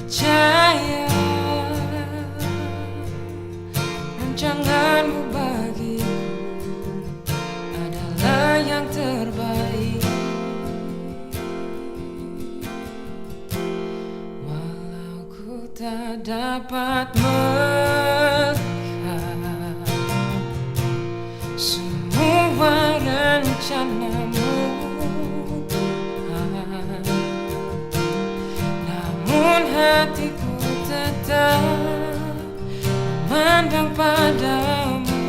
percaya rancanganmu bagiku adalah yang terbaik. Walau ku tak dapat melihat semua rencanamu, namun hatiku tetap memandang padamu.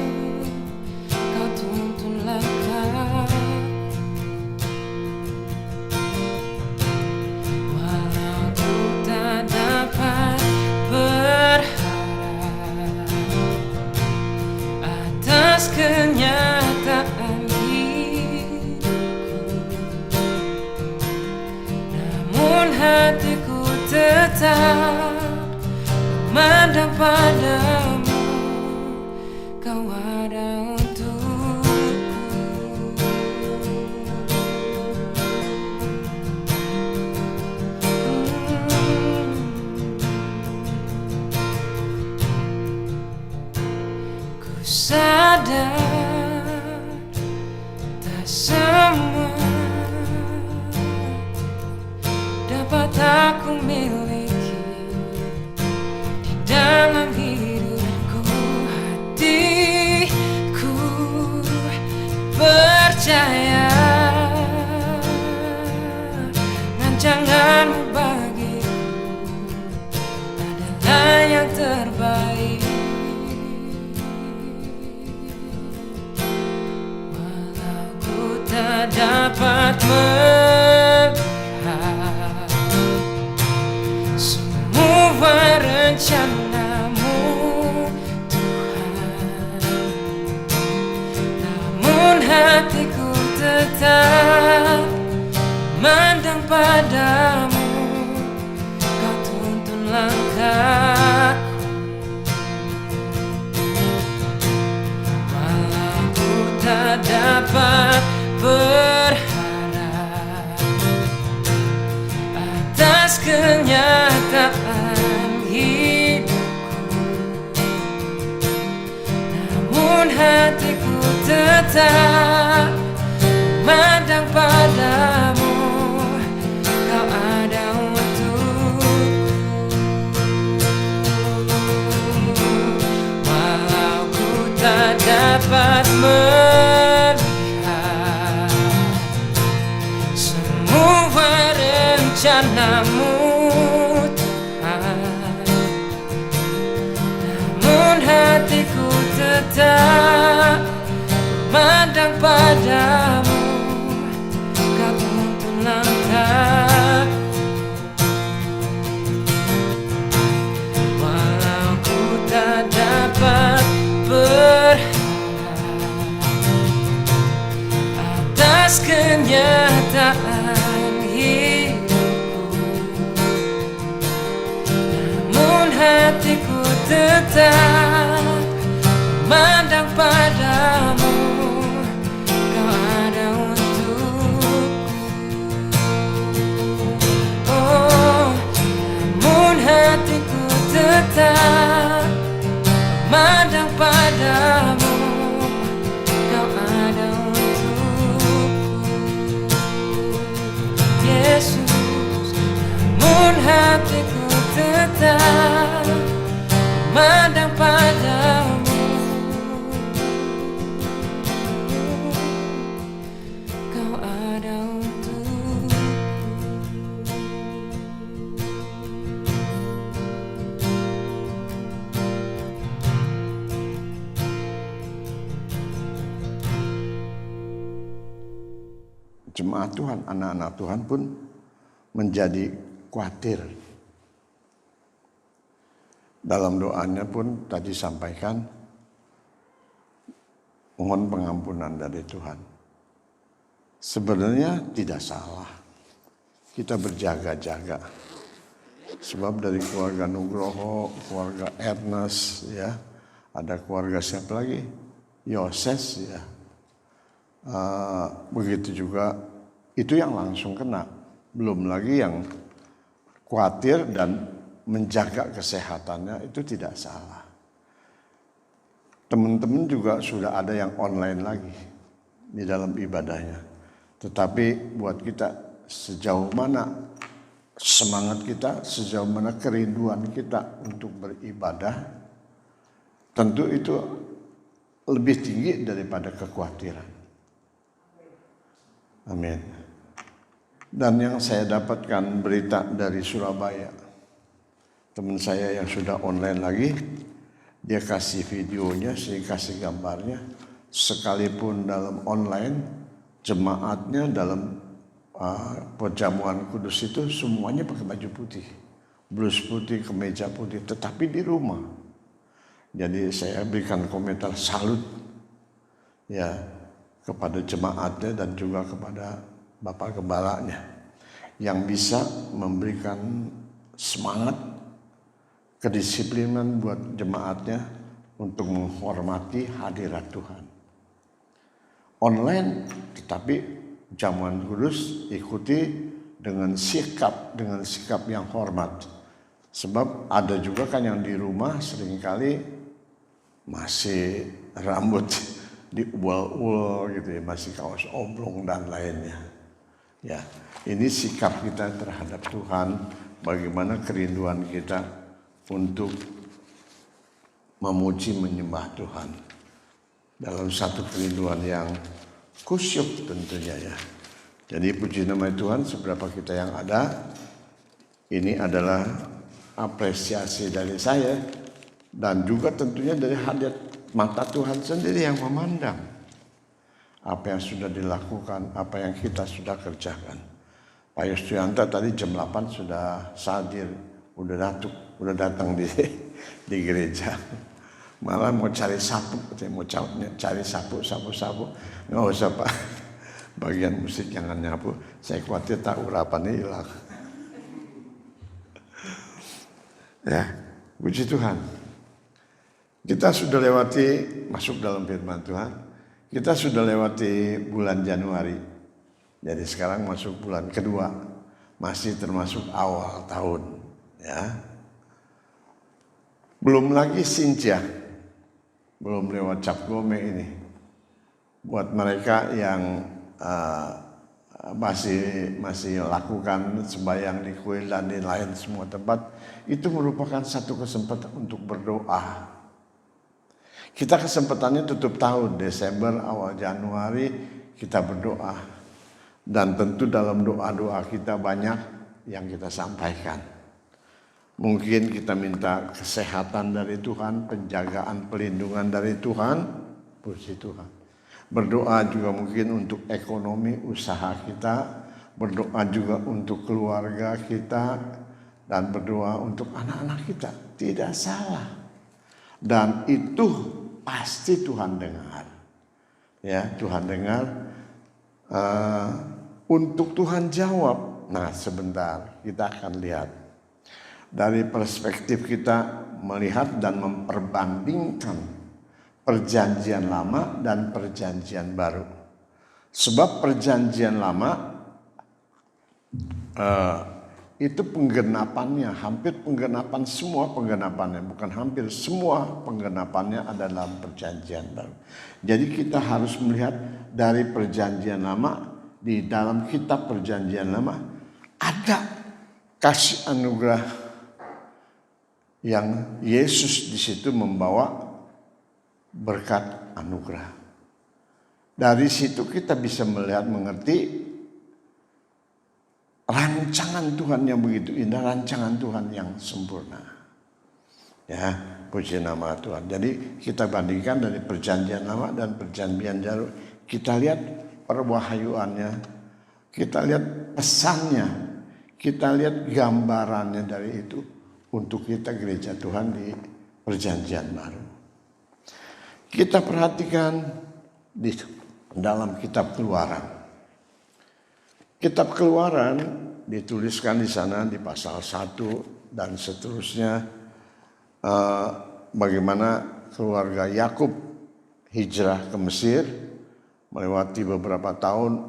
Kau tuntun langkah, walau ku tak dapat berharap atas kenyataan hidupku, namun hatiku tetap memandang padamu. Kau ada untukku. Ku sadar tak semua dapat aku miliki di dalam hidupku. Hatiku percaya rancanganmu bagiku adalah yang terbaik. Walau ku tak dapat melihat semua rencanamu, Tuhan, namun hatiku tetap memandang padamu. Kau tuntun langkahku, walau ku tak dapat berharap atas kenyataan hidupku, namun hatiku tetap memandang padamu. Kau ada untukku, walau ku tak dapat melihat semua rencanamu, Tuhan, namun hatiku tetap memandang padamu. Kau tuntun langkahku, walau ku tak dapat berharap atas kenyataan hidupku, namun hatiku tetap memandang padamu. Kau ada untukku, oh, namun hatiku tetap memandang padamu. Kau ada untukku, Yesus, namun hatiku tetap memandang padamu. Kau ada untukku. Jemaat Tuhan, anak-anak Tuhan pun menjadi khawatir. Dalam doanya pun tadi sampaikan, mohon pengampunan dari Tuhan. Sebenarnya tidak salah kita berjaga-jaga. Sebab dari keluarga Nugroho, keluarga Ernest, ya, ada keluarga siapa lagi? Yoses, ya. Begitu juga itu yang langsung kena, belum lagi yang khawatir dan menjaga kesehatannya itu tidak salah. Teman-teman juga sudah ada yang online lagi di dalam ibadahnya. Tetapi buat kita sejauh mana semangat kita, sejauh mana kerinduan kita untuk beribadah, tentu itu lebih tinggi daripada kekhawatiran. Amin. Dan yang saya dapatkan berita dari Surabaya, teman saya yang sudah online lagi, dia kasih videonya, saya kasih gambarnya, sekalipun dalam online, jemaatnya dalam perjamuan kudus itu semuanya pakai baju putih, blus putih, kemeja putih, tetapi di rumah. Jadi saya berikan komentar salut ya kepada jemaatnya dan juga kepada Bapak Gembalanya yang bisa memberikan semangat kedisiplinan buat jemaatnya untuk menghormati hadirat Tuhan. Online tetapi jamuan kudus ikuti dengan sikap yang hormat. Sebab ada juga kan yang di rumah seringkali masih rambut diubal-ubal gitu ya, masih kaos oblong dan lainnya. Ya, ini sikap kita terhadap Tuhan, bagaimana kerinduan kita untuk memuji menyembah Tuhan dalam satu kerinduan yang khusyuk tentunya ya. Jadi puji nama Tuhan, seberapa kita yang ada, ini adalah apresiasi dari saya dan juga tentunya dari hadirat mata Tuhan sendiri yang memandang apa yang sudah dilakukan, apa yang kita sudah kerjakan. Pak Yustianta tadi jam 8 sudah hadir, udah datang di gereja. Malah mau cari sapu, mau cari sapu. Nggak usah Pak, bagian musik jangan nyapu. Saya khawatir tak urapannya hilang. Ya, puji Tuhan. Kita sudah lewati, masuk dalam firman Tuhan, kita sudah lewati bulan Januari. Jadi sekarang masuk bulan kedua, masih termasuk awal tahun. Ya. Belum lagi Sinja, belum lewat Cap Gome ini. Buat mereka yang masih lakukan sembahyang di kuil dan di lain semua tempat, itu merupakan satu kesempatan untuk berdoa. Kita kesempatannya tutup tahun, Desember, awal Januari kita berdoa. Dan tentu dalam doa-doa kita banyak yang kita sampaikan. Mungkin kita minta kesehatan dari Tuhan, penjagaan, pelindungan dari Tuhan, puji Tuhan. Berdoa juga mungkin untuk ekonomi usaha kita, berdoa juga untuk keluarga kita, dan berdoa untuk anak-anak kita. Tidak salah. Dan itu pasti Tuhan dengar. Ya, Tuhan dengar. Untuk Tuhan jawab. Nah, sebentar kita akan lihat. Dari perspektif kita melihat dan memperbandingkan perjanjian lama dan perjanjian baru. Sebab perjanjian lama itu penggenapannya, hampir penggenapan semua penggenapannya, bukan hampir semua penggenapannya ada dalam perjanjian baru. Jadi kita harus melihat dari perjanjian lama, di dalam kitab perjanjian lama ada kasih anugerah yang Yesus di situ membawa berkat anugerah. Dari situ kita bisa melihat, mengerti rancangan Tuhan yang begitu indah, rancangan Tuhan yang sempurna. Ya, puji nama Tuhan. Jadi kita bandingkan dari perjanjian lama dan perjanjian baru. Kita lihat perwahyuannya, kita lihat pesannya, kita lihat gambarannya dari itu untuk kita gereja Tuhan di perjanjian baru. Kita perhatikan di dalam kitab Keluaran. Kitab Keluaran dituliskan di sana di pasal 1 dan seterusnya, bagaimana keluarga Yakub hijrah ke Mesir, melewati beberapa tahun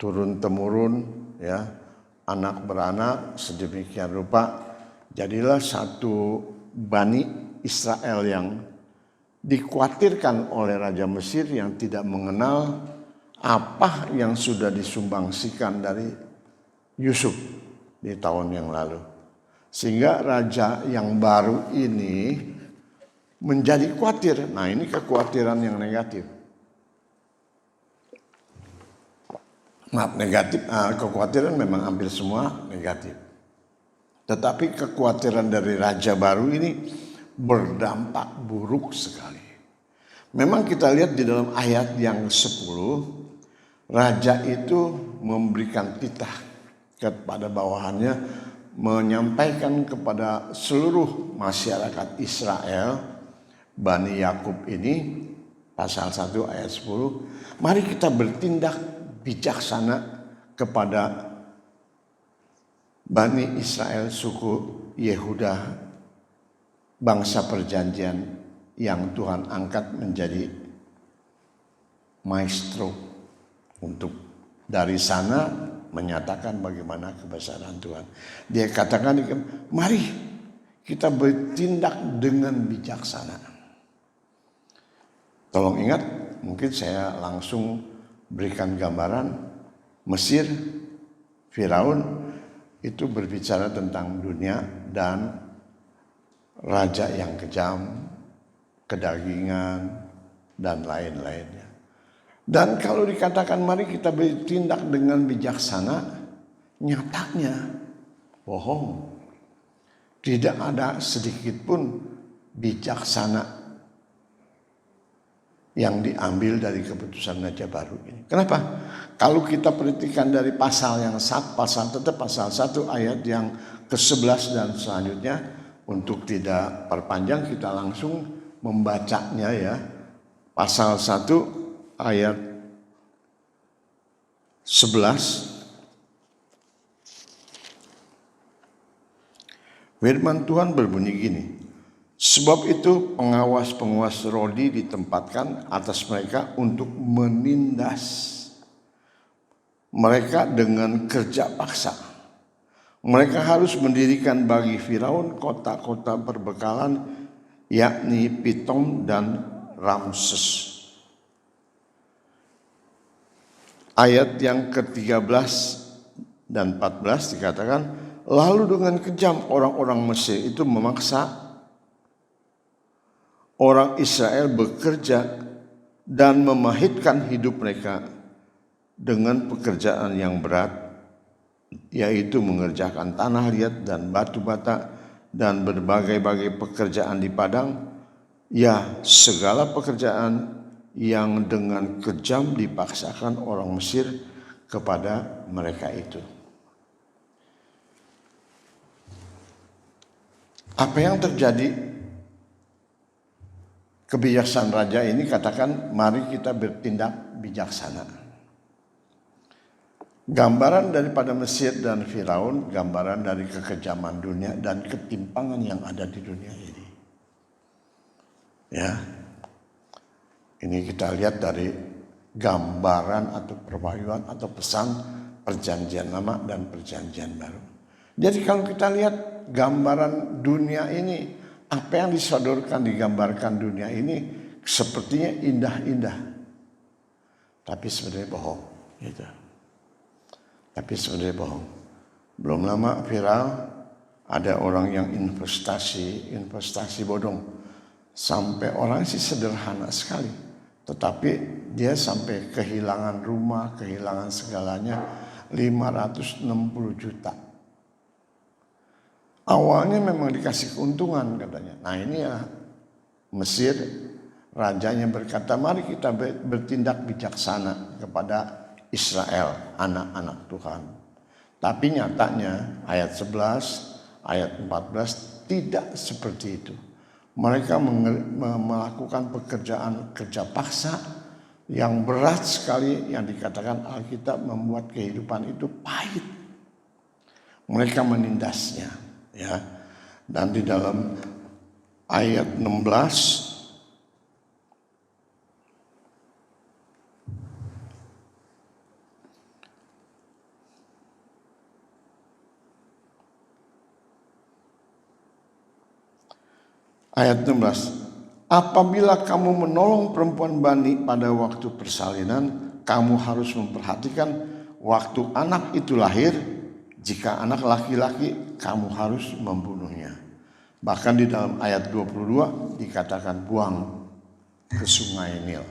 turun temurun, ya, anak beranak sedemikian rupa, Jadilah satu Bani Israel yang dikhawatirkan oleh Raja Mesir yang tidak mengenal apa yang sudah disumbangsikan dari Yusuf di tahun yang lalu. Sehingga raja yang baru ini menjadi khawatir. Nah, ini kekhawatiran yang negatif. Maaf, negatif. Kekhawatiran memang hampir semua negatif. Tetapi kekhawatiran dari raja baru ini berdampak buruk sekali. Memang kita lihat di dalam ayat yang 10, raja itu memberikan titah kepada bawahannya, menyampaikan kepada seluruh masyarakat Israel, Bani Yakub ini, pasal 1 ayat 10, mari kita bertindak bijaksana kepada Bani Israel suku Yehuda, bangsa perjanjian yang Tuhan angkat menjadi maestro untuk dari sana menyatakan bagaimana kebesaran Tuhan. Dia katakan, mari kita bertindak dengan bijaksana. Tolong ingat, mungkin saya langsung berikan gambaran Mesir, Firaun itu berbicara tentang dunia dan raja yang kejam, kedagingan, dan lain-lainnya. Dan kalau dikatakan mari kita bertindak dengan bijaksana, nyatanya bohong. Tidak ada sedikit pun bijaksana yang diambil dari keputusan raja baru ini. Kenapa? Kalau kita perhatikan dari pasal 1 ayat yang ke-11 dan selanjutnya, untuk tidak perpanjang kita langsung membacanya ya. Pasal 1 ayat 11. Firman Tuhan berbunyi gini. Sebab itu pengawas-pengawas rodi ditempatkan atas mereka untuk menindas mereka dengan kerja paksa. Mereka harus mendirikan bagi Firaun kota-kota perbekalan, yakni Pitom dan Ramses. Ayat yang ke-13 dan 14 dikatakan, lalu dengan kejam orang-orang Mesir itu memaksa orang Israel bekerja dan memahitkan hidup mereka dengan pekerjaan yang berat, yaitu mengerjakan tanah liat dan batu bata dan berbagai-bagai pekerjaan di padang, ya segala pekerjaan yang dengan kejam dipaksakan orang Mesir kepada mereka itu. Apa yang terjadi? Kebijaksanaan raja ini katakan mari kita bertindak bijaksana. Gambaran daripada Mesir dan Firaun, gambaran dari kekejaman dunia dan ketimpangan yang ada di dunia ini. Ya, ini kita lihat dari gambaran atau perwahyuan atau pesan perjanjian lama dan perjanjian baru. Jadi kalau kita lihat gambaran dunia ini, apa yang disodorkan, digambarkan dunia ini sepertinya indah-indah. Tapi sebenarnya bohong. Gitu. Tapi sebenarnya bohong. Belum lama viral, ada orang yang investasi bodong. Sampai orang sih sederhana sekali. Tetapi dia sampai kehilangan rumah, kehilangan segalanya, 560 juta. Awalnya memang dikasih keuntungan katanya. Nah ini ya Mesir, rajanya berkata mari kita bertindak bijaksana kepada Israel, anak-anak Tuhan. Tapi nyatanya ayat 11, ayat 14 tidak seperti itu. Mereka melakukan pekerjaan kerja paksa yang berat sekali, yang dikatakan Alkitab membuat kehidupan itu pahit. Mereka menindasnya. Ya, dan di dalam ayat 16 16 Ayat 16. Apabila kamu menolong perempuan bani pada waktu persalinan, kamu harus memperhatikan waktu anak itu lahir. Jika anak laki-laki, kamu harus membunuhnya. Bahkan di dalam ayat 22 dikatakan buang ke sungai Nil.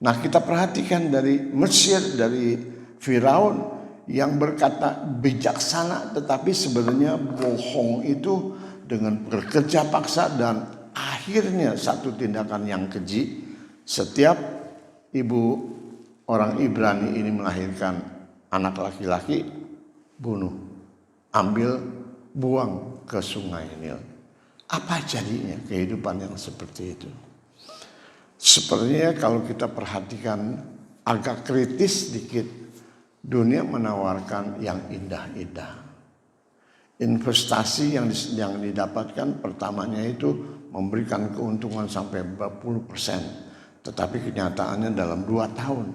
Nah, kita perhatikan dari Mesir, dari Firaun yang berkata bijaksana tetapi sebenarnya bohong itu dengan bekerja paksa, dan akhirnya satu tindakan yang keji. Setiap ibu orang Ibrani ini melahirkan anak laki-laki, bunuh, ambil, buang ke sungai Nil. Apa jadinya kehidupan yang seperti itu? Sepertinya kalau kita perhatikan agak kritis sedikit, dunia menawarkan yang indah-indah. Investasi yang didapatkan pertamanya itu memberikan keuntungan sampai 40%. Tetapi kenyataannya dalam 2 tahun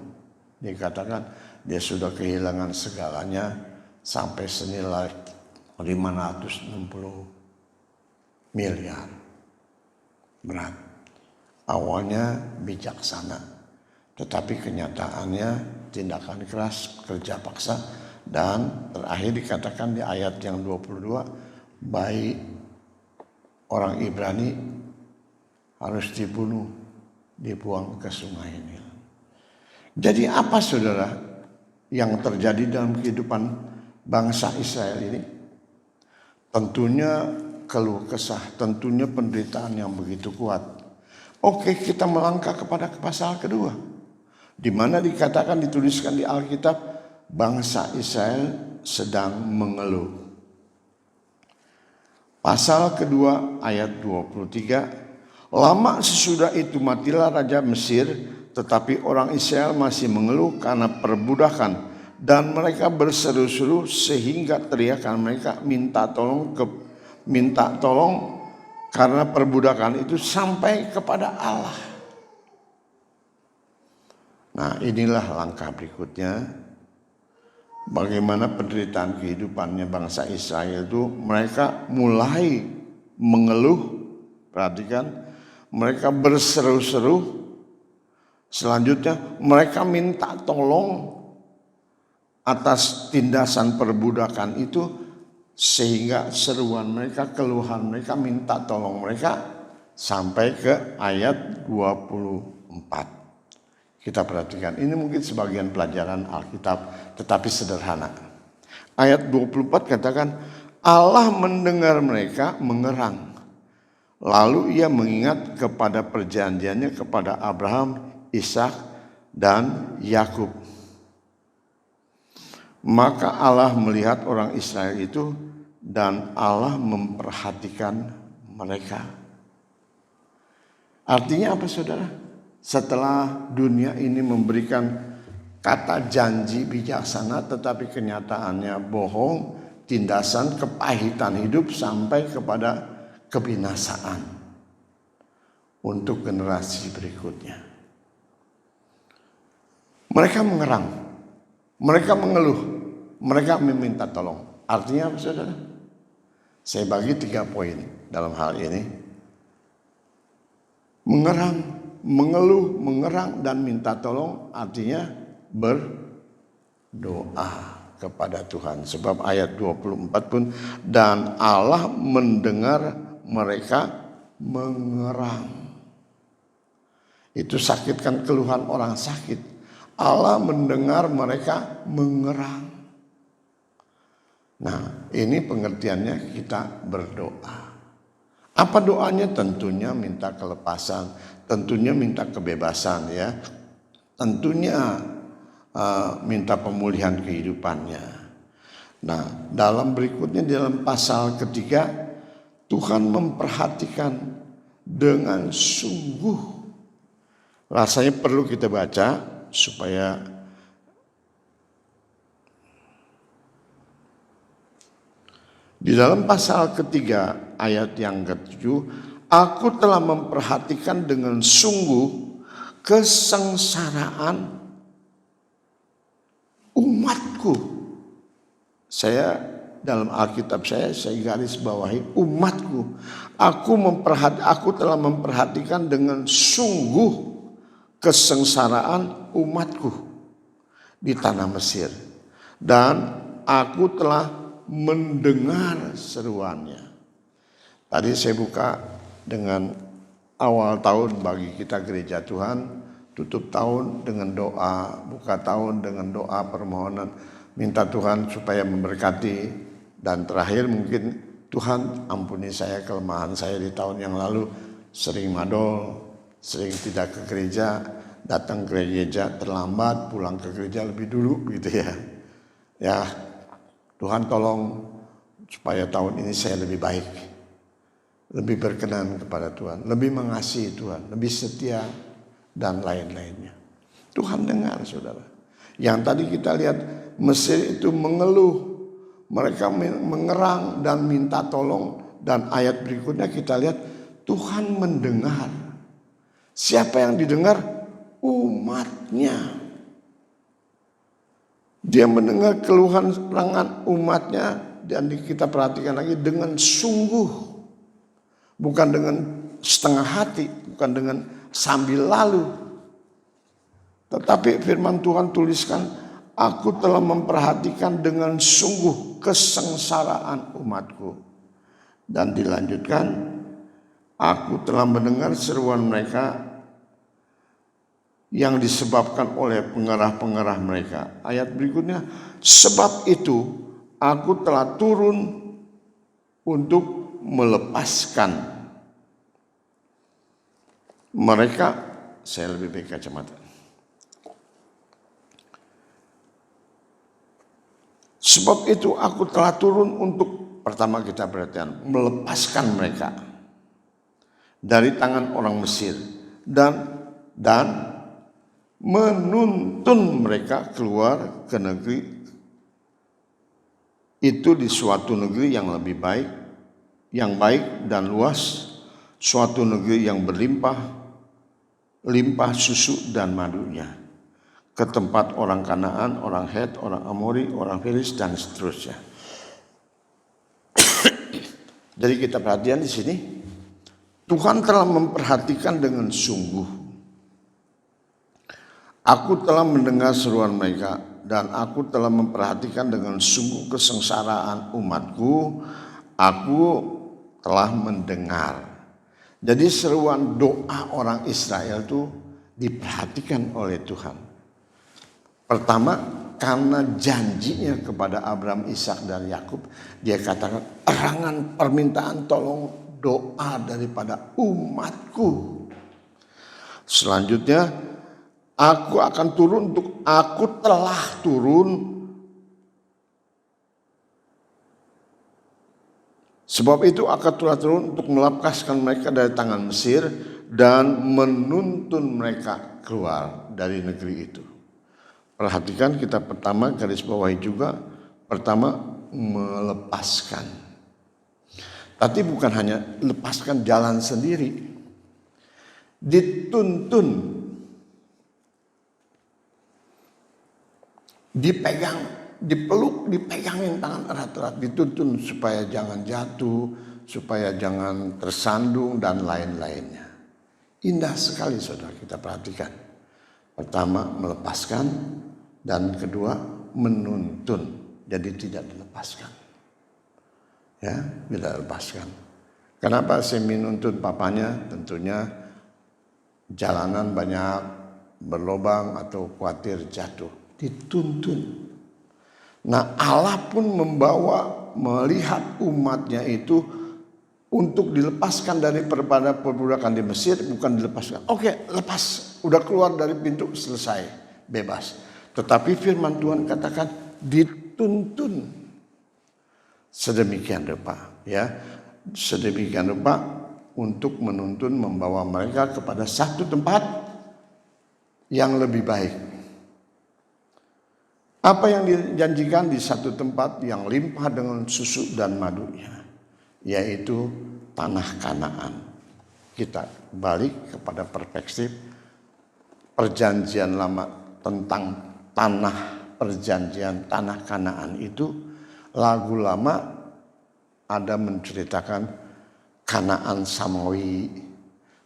dikatakan dia sudah kehilangan segalanya sampai senilai 560 miliar. Berat. Awalnya bijaksana, tetapi kenyataannya tindakan keras, kerja paksa, dan terakhir dikatakan di ayat yang 22, bayi orang Ibrani harus dibunuh, dibuang ke sungai Nil. Jadi apa saudara yang terjadi dalam kehidupan bangsa Israel ini? Tentunya keluh kesah, tentunya penderitaan yang begitu kuat. Oke, kita melangkah kepada pasal kedua, di mana dikatakan, dituliskan di Alkitab, bangsa Israel sedang mengeluh. Pasal kedua ayat 23, lama sesudah itu matilah Raja Mesir, tetapi orang Israel masih mengeluh karena perbudakan, dan mereka berseru-seru sehingga teriakan mereka minta tolong karena perbudakan itu sampai kepada Allah. Nah, inilah langkah berikutnya. Bagaimana penderitaan kehidupannya bangsa Israel itu, mereka mulai mengeluh. Perhatikan, mereka berseru-seru. Selanjutnya mereka minta tolong atas tindasan perbudakan itu, sehingga seruan mereka, keluhan mereka, minta tolong mereka sampai ke ayat 24. Kita perhatikan, ini mungkin sebagian pelajaran Alkitab tetapi sederhana. Ayat 24 katakan, Allah mendengar mereka mengerang. Lalu ia mengingat kepada perjanjiannya kepada Abraham, Ishak, dan Yakub. Maka Allah melihat orang Israel itu dan Allah memperhatikan mereka. Artinya apa saudara? Setelah dunia ini memberikan kata janji bijaksana tetapi kenyataannya bohong, tindasan kepahitan hidup sampai kepada kebinasaan untuk generasi berikutnya. Mereka mengerang, mereka mengeluh, mereka meminta tolong. Artinya apa saudara? Saya bagi 3 poin dalam hal ini. Mengerang, mengeluh, mengerang, dan minta tolong artinya berdoa kepada Tuhan. Sebab ayat 24 pun, dan Allah mendengar mereka mengerang. Itu sakitkan keluhan orang sakit. Allah mendengar mereka mengerang. Nah, ini pengertiannya kita berdoa. Apa doanya? Tentunya minta kelepasan, tentunya minta kebebasan ya. Tentunya minta pemulihan kehidupannya. Nah, dalam berikutnya dalam pasal ketiga, Tuhan memperhatikan dengan sungguh. Rasanya perlu kita baca supaya di dalam pasal ketiga ayat yang ke-7, aku telah memperhatikan dengan sungguh kesengsaraan umatku. Saya dalam Alkitab saya garis bawahi umatku. Aku telah memperhatikan dengan sungguh kesengsaraan umatku di tanah Mesir. Dan aku telah mendengar seruannya. Tadi saya buka dengan awal tahun bagi kita gereja Tuhan, tutup tahun dengan doa, buka tahun dengan doa permohonan, minta Tuhan supaya memberkati, dan terakhir mungkin Tuhan ampuni saya kelemahan saya di tahun yang lalu, sering madol, sering tidak ke gereja, datang ke gereja terlambat, pulang ke gereja lebih dulu gitu ya. Ya, Tuhan tolong supaya tahun ini saya lebih baik, lebih berkenan kepada Tuhan, lebih mengasihi Tuhan, lebih setia, dan lain-lainnya. Tuhan dengar, saudara. Yang tadi kita lihat Mesir itu mengeluh, mereka mengerang dan minta tolong, dan ayat berikutnya kita lihat Tuhan mendengar. Siapa yang didengar? Umatnya. Dia mendengar keluhan serangan umatnya, dan kita perhatikan lagi dengan sungguh, bukan dengan setengah hati, bukan dengan sambil lalu. Tetapi firman Tuhan tuliskan, aku telah memperhatikan dengan sungguh kesengsaraan umatku. Dan dilanjutkan, aku telah mendengar seruan mereka yang disebabkan oleh pengerah-pengerah mereka. Ayat berikutnya, sebab itu aku telah turun untuk melepaskan mereka. Saya lebih baik kacamata. Sebab itu aku telah turun untuk, pertama kita perhatikan, melepaskan mereka dari tangan orang Mesir dan menuntun mereka keluar ke negeri itu, di suatu negeri yang lebih baik, yang baik dan luas, suatu negeri yang berlimpah susu dan madunya, ke tempat orang Kanaan, orang Het, orang Amori, orang Feris, dan seterusnya. Jadi kita perhatian di sini, Tuhan telah memperhatikan dengan sungguh. Aku telah mendengar seruan mereka, dan aku telah memperhatikan dengan sungguh kesengsaraan umatku. Aku telah mendengar. Jadi seruan doa orang Israel itu diperhatikan oleh Tuhan. Pertama, karena janjinya kepada Abraham, Ishak, dan Yakub, dia katakan, erangan permintaan tolong doa daripada umatku. Selanjutnya, aku akan turun aku telah turun. Sebab itu aku telah turun untuk melepaskan mereka dari tangan Mesir dan menuntun mereka keluar dari negeri itu. Perhatikan, kita pertama garis bawahi juga, pertama melepaskan. Tapi bukan hanya lepaskan jalan sendiri, dituntun, dipegang, dipeluk, dipegangin tangan erat-erat, dituntun supaya jangan jatuh, supaya jangan tersandung, dan lain-lainnya. Indah sekali, saudara, kita perhatikan. Pertama melepaskan, dan kedua menuntun. Jadi tidak dilepaskan. Ya, tidak dilepaskan. Kenapa saya menuntun papanya? Tentunya jalanan banyak berlobang atau khawatir jatuh. Dituntun. Nah, Allah pun melihat umatnya itu untuk dilepaskan daripada perbudakan di Mesir, bukan dilepaskan. Oke, lepas, udah keluar dari pintu, selesai, bebas. Tetapi firman Tuhan katakan dituntun sedemikian rupa, ya, sedemikian rupa untuk menuntun, membawa mereka kepada satu tempat yang lebih baik. Apa yang dijanjikan di satu tempat yang limpah dengan susu dan madunya, yaitu tanah Kanaan. Kita balik kepada perspektif perjanjian lama tentang tanah perjanjian, tanah Kanaan itu Lagu lama ada menceritakan Kanaan Samawi,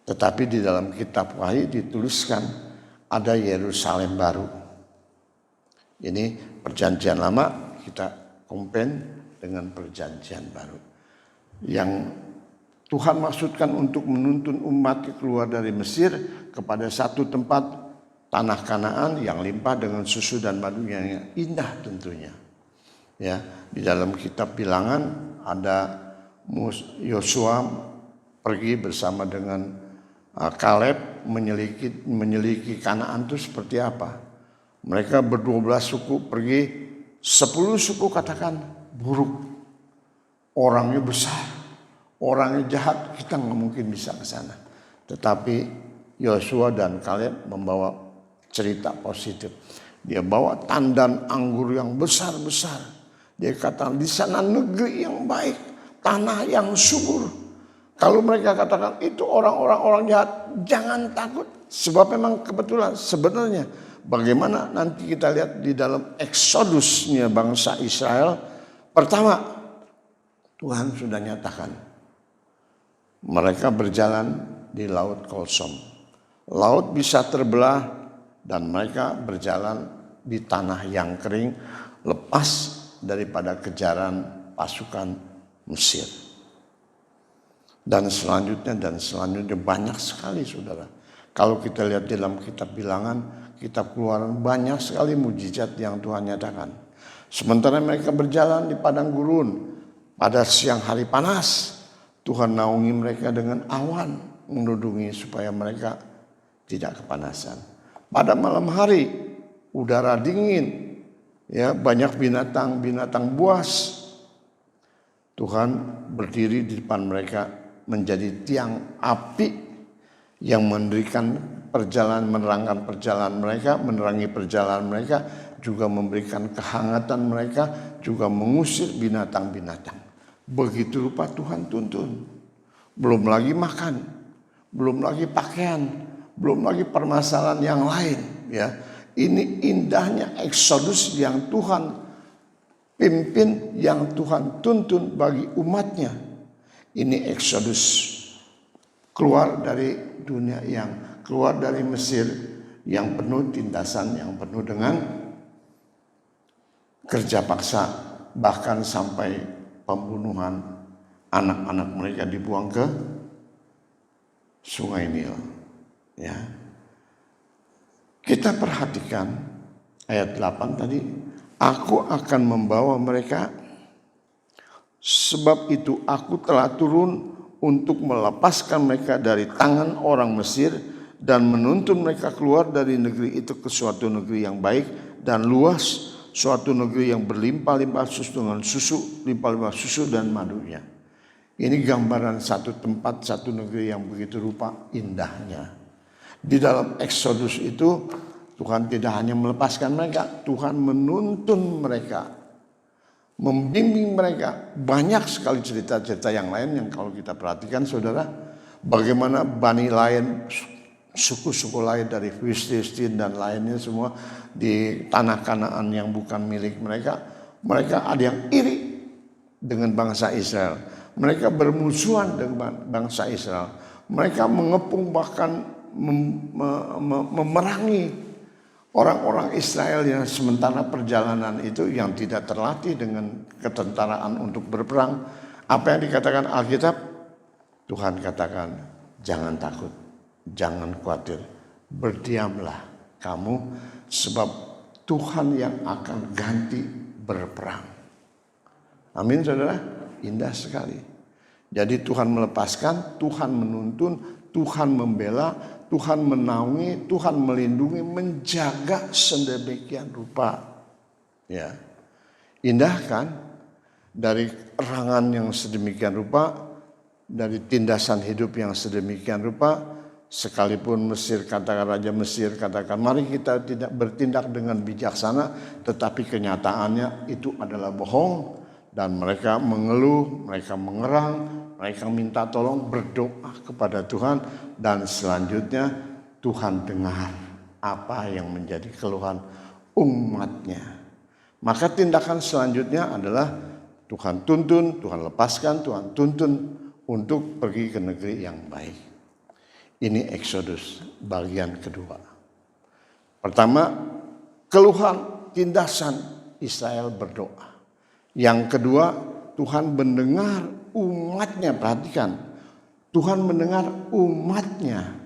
tetapi di dalam kitab Wahyu dituliskan ada Yerusalem baru. Ini perjanjian lama kita compare dengan perjanjian baru. Yang Tuhan maksudkan untuk menuntun umat keluar dari Mesir kepada satu tempat tanah Kanaan yang limpah dengan susu dan madu yang indah tentunya. Ya, di dalam kitab Bilangan ada Yosua pergi bersama dengan Kaleb menyelidiki Kanaan itu seperti apa. Mereka ber-12 suku pergi, 10 suku katakan buruk. Orangnya besar, orangnya jahat, kita nggak mungkin bisa ke sana. Tetapi Yosua dan Kaleb membawa cerita positif. Dia bawa tandan anggur yang besar-besar. Dia katakan di sana negeri yang baik, tanah yang subur. Kalau mereka katakan itu orang jahat, jangan takut. Sebab memang kebetulan sebenarnya bagaimana nanti kita lihat di dalam eksodusnya bangsa Israel. Pertama, Tuhan sudah nyatakan mereka berjalan di Laut Kolsom. Laut bisa terbelah dan mereka berjalan di tanah yang kering, lepas daripada kejaran pasukan Mesir. Dan selanjutnya banyak sekali saudara. Kalau kita lihat dalam kitab Bilangan, kitab Keluaran, banyak sekali mujizat yang Tuhan nyatakan. Sementara mereka berjalan di padang gurun, pada siang hari panas, Tuhan naungi mereka dengan awan menudungi supaya mereka tidak kepanasan. Pada malam hari, udara dingin, ya banyak binatang buas. Tuhan berdiri di depan mereka menjadi tiang api yang menerangkan menerangi perjalanan mereka, juga memberikan kehangatan mereka, juga mengusir binatang-binatang. Begitu rupa Tuhan tuntun. Belum lagi makan, belum lagi pakaian, belum lagi permasalahan yang lain. Ya, ini indahnya Eksodus yang Tuhan pimpin, yang Tuhan tuntun bagi umatnya. Ini Eksodus keluar dari dunia yang keluar dari Mesir yang penuh tindasan, yang penuh dengan kerja paksa, bahkan sampai pembunuhan. Anak-anak mereka dibuang ke Sungai Nil. Ya. Kita perhatikan ayat 8 tadi, aku akan membawa mereka, sebab itu aku telah turun untuk melepaskan mereka dari tangan orang Mesir dan menuntun mereka keluar dari negeri itu ke suatu negeri yang baik dan luas, suatu negeri yang berlimpah-limpah susu dan madunya. Ini gambaran satu tempat, satu negeri yang begitu rupa indahnya. Di dalam Eksodus itu Tuhan tidak hanya melepaskan mereka, Tuhan menuntun mereka, membimbing mereka. Banyak sekali cerita-cerita yang lain yang kalau kita perhatikan saudara, bagaimana Bani lain, suku-suku lain dari Filistin dan lainnya semua di tanah Kanaan yang bukan milik mereka, mereka ada yang iri dengan bangsa Israel. Mereka bermusuhan dengan bangsa Israel. Mereka mengepung bahkan memerangi orang-orang Israel yang sementara perjalanan itu yang tidak terlatih dengan ketentaraan untuk berperang. Apa yang dikatakan Alkitab? Tuhan katakan, jangan takut, jangan khawatir, berdiamlah kamu, sebab Tuhan yang akan ganti berperang. Amin saudara. Indah sekali. Jadi Tuhan melepaskan, Tuhan menuntun, Tuhan membela, Tuhan menaungi, Tuhan melindungi, menjaga sedemikian rupa. Ya. Indah kan? Dari erangan yang sedemikian rupa, dari tindasan hidup yang sedemikian rupa, sekalipun Mesir, katakan Raja Mesir, katakan mari kita tidak bertindak dengan bijaksana, tetapi kenyataannya itu adalah bohong. Dan mereka mengeluh, mereka mengerang, mereka minta tolong, berdoa kepada Tuhan. Dan selanjutnya Tuhan dengar apa yang menjadi keluhan umatnya. Maka tindakan selanjutnya adalah Tuhan tuntun, Tuhan lepaskan, Tuhan tuntun untuk pergi ke negeri yang baik. Ini Exodus bagian kedua. Pertama, keluhan, tindasan Israel berdoa. Yang kedua, Tuhan mendengar umatnya. Perhatikan, Tuhan mendengar umatnya.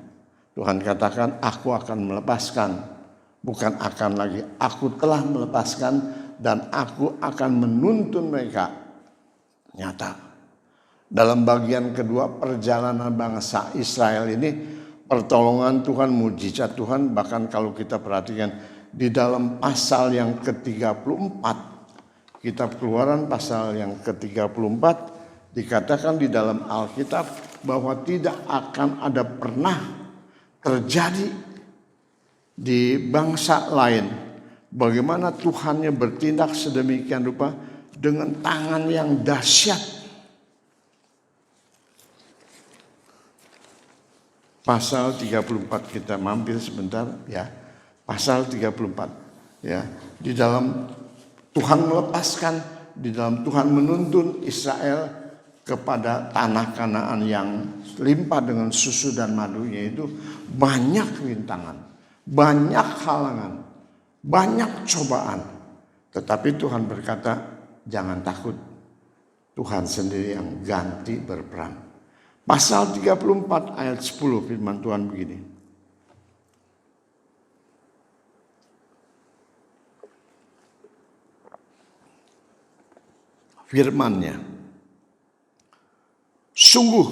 Tuhan katakan, aku akan melepaskan. Bukan akan lagi, aku telah melepaskan dan aku akan menuntun mereka. Nyata. Dalam bagian kedua perjalanan bangsa Israel ini, pertolongan Tuhan, mujizat Tuhan, bahkan kalau kita perhatikan di dalam pasal yang ke-34, kitab Keluaran pasal yang ke-34, dikatakan di dalam Alkitab bahwa tidak akan ada pernah terjadi di bangsa lain bagaimana Tuhannya bertindak sedemikian rupa dengan tangan yang dahsyat. Pasal 34 kita mampir sebentar ya. Pasal 34 ya. Di dalam Tuhan melepaskan, di dalam Tuhan menuntun Israel kepada tanah Kanaan yang limpah dengan susu dan madunya itu banyak rintangan, banyak halangan, banyak cobaan. Tetapi Tuhan berkata, jangan takut. Tuhan sendiri yang ganti berperang. Pasal 34 ayat 10 firman Tuhan begini. Firman-Nya, sungguh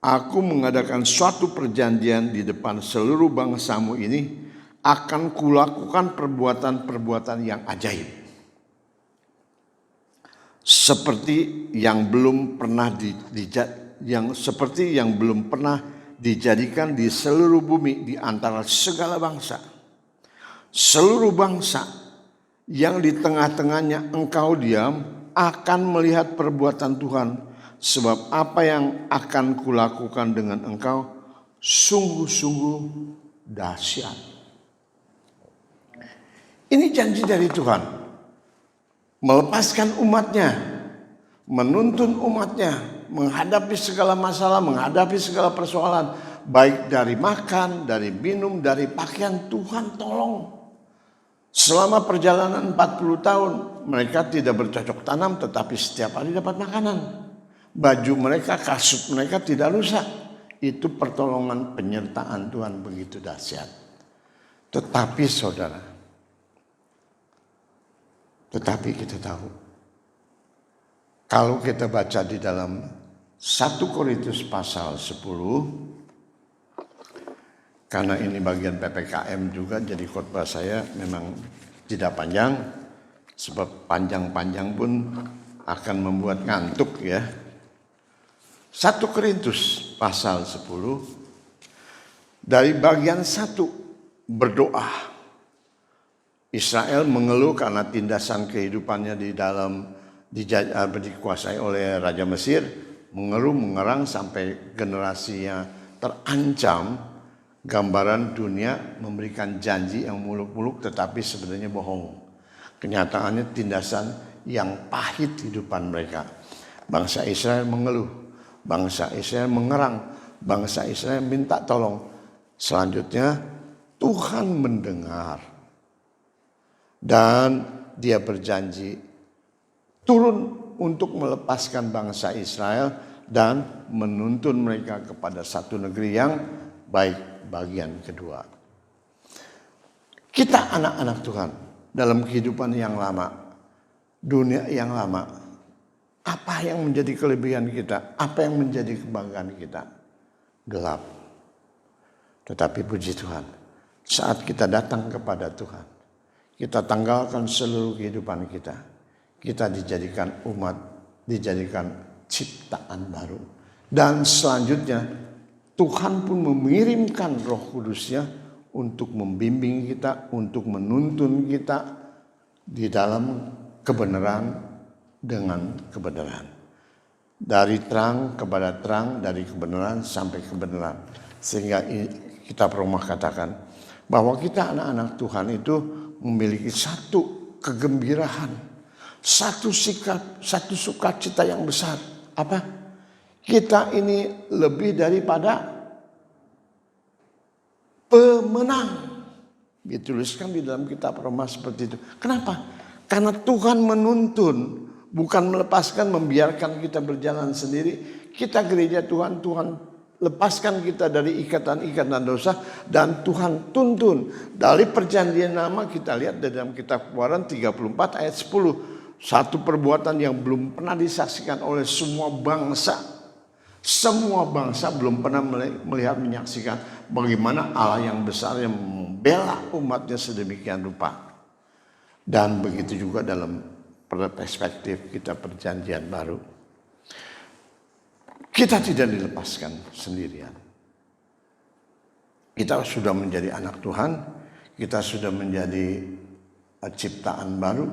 aku mengadakan suatu perjanjian di depan seluruh bangsamu ini, akan kulakukan perbuatan-perbuatan yang ajaib. Seperti yang belum pernah dijadikan di seluruh bumi di antara segala bangsa. Seluruh bangsa yang di tengah-tengahnya engkau diam akan melihat perbuatan Tuhan. Sebab apa yang akan kulakukan dengan engkau sungguh-sungguh dahsyat. Ini janji dari Tuhan. Melepaskan umatnya, menuntun umatnya, menghadapi segala masalah, menghadapi segala persoalan. Baik dari makan, dari minum, dari pakaian, Tuhan tolong. Selama perjalanan 40 tahun mereka tidak bercocok tanam, tetapi setiap hari dapat makanan. Baju mereka, kasut mereka tidak rusak. Itu pertolongan penyertaan Tuhan begitu dahsyat. Tetapi saudara, kita tahu, kalau kita baca di dalam 1 Korintus pasal 10, karena ini bagian PPKM juga, jadi khotbah saya memang tidak panjang, sebab panjang-panjang pun akan membuat ngantuk ya. 1 Korintus pasal 10 dari bagian 1 berdoa. Israel mengeluh karena tindasan kehidupannya di dalam dikuasai oleh Raja Mesir, mengeluh mengerang sampai generasinya terancam. Gambaran dunia memberikan janji yang muluk-muluk tetapi sebenarnya bohong. Kenyataannya tindasan yang pahit kehidupan mereka. Bangsa Israel mengeluh. Bangsa Israel mengerang, bangsa Israel minta tolong. Selanjutnya Tuhan mendengar dan Dia berjanji turun untuk melepaskan bangsa Israel dan menuntun mereka kepada satu negeri yang baik, bagian kedua. Kita anak-anak Tuhan dalam kehidupan yang lama, dunia yang lama, apa yang menjadi kelebihan kita? Apa yang menjadi kebanggaan kita? Gelap. Tetapi puji Tuhan, saat kita datang kepada Tuhan, kita tanggalkan seluruh kehidupan kita. Kita dijadikan umat, dijadikan ciptaan baru. Dan selanjutnya, Tuhan pun mengirimkan Roh Kudus-Nya untuk membimbing kita, untuk menuntun kita di dalam kebenaran dengan kebenaran. Dari terang kepada terang, dari kebenaran sampai kebenaran. Sehingga kitab Roma katakan bahwa kita anak-anak Tuhan itu memiliki satu kegembiraan, satu sikap, satu sukacita yang besar. Apa? Kita ini lebih daripada pemenang. Dituliskan di dalam kitab Roma seperti itu. Kenapa? Karena Tuhan menuntun, bukan melepaskan, membiarkan kita berjalan sendiri. Kita gereja Tuhan, Tuhan lepaskan kita dari ikatan-ikatan dosa dan Tuhan tuntun. Dari perjanjian lama kita lihat di dalam kitab Keluaran 34 ayat 10. Satu perbuatan yang belum pernah disaksikan oleh semua bangsa. Semua bangsa belum pernah melihat, menyaksikan bagaimana Allah yang besar yang membela umatnya sedemikian rupa. Dan begitu juga dalam perspektif kita perjanjian baru. Kita tidak dilepaskan sendirian. Kita sudah menjadi anak Tuhan. Kita sudah menjadi ciptaan baru.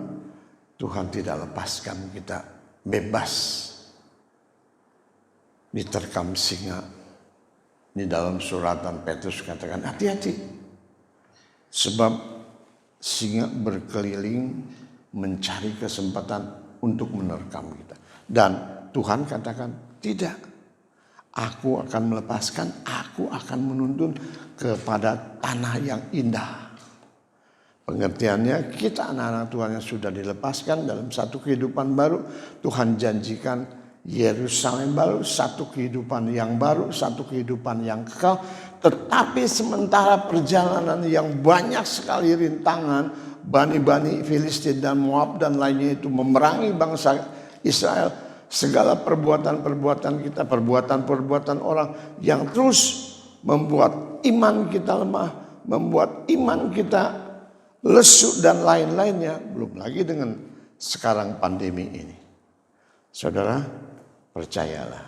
Tuhan tidak lepaskan kita bebas diterkam singa. Di dalam suratan Petrus katakan hati-hati. Sebab singa berkeliling mencari kesempatan untuk menerkam kita. Dan Tuhan katakan tidak. Aku akan melepaskan, aku akan menuntun kepada tanah yang indah. Pengertiannya kita anak-anak Tuhan yang sudah dilepaskan dalam satu kehidupan baru. Tuhan janjikan Yerusalem baru, satu kehidupan yang baru, satu kehidupan yang kekal. Tetapi sementara perjalanan yang banyak sekali rintangan, Bani-Bani Filistin dan Moab dan lainnya itu memerangi bangsa Israel. Segala perbuatan-perbuatan kita, perbuatan-perbuatan orang yang terus membuat iman kita lemah, membuat iman kita lesu dan lain-lainnya. Belum lagi dengan sekarang pandemi ini. Saudara, percayalah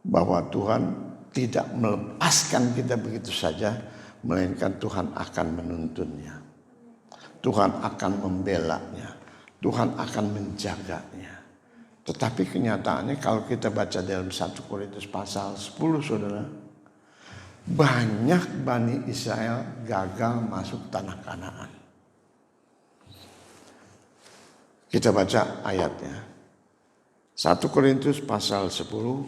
bahwa Tuhan tidak melepaskan kita begitu saja, melainkan Tuhan akan menuntunnya. Tuhan akan membelanya. Tuhan akan menjaganya. Tetapi kenyataannya kalau kita baca dalam 1 Korintus pasal 10, saudara, banyak Bani Israel gagal masuk tanah Kanaan. Kita baca ayatnya. 1 Korintus pasal 10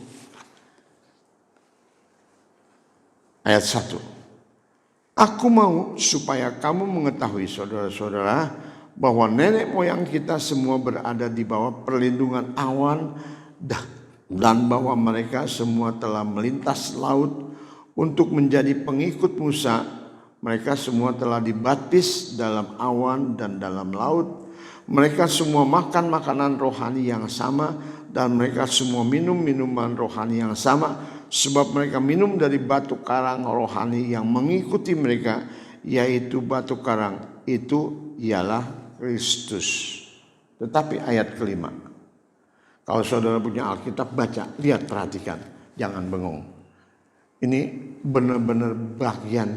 ayat 1. Aku mau supaya kamu mengetahui saudara-saudara bahwa nenek moyang kita semua berada di bawah perlindungan awan dan bahwa mereka semua telah melintas laut untuk menjadi pengikut Musa. Mereka semua telah dibaptis dalam awan dan dalam laut. Mereka semua makan makanan rohani yang sama dan mereka semua minum minuman rohani yang sama, sebab mereka minum dari batu karang rohani yang mengikuti mereka, yaitu batu karang itu ialah Kristus. Tetapi ayat kelima, kalau saudara punya Alkitab baca, lihat, perhatikan, jangan bengong. Ini benar-benar bagian,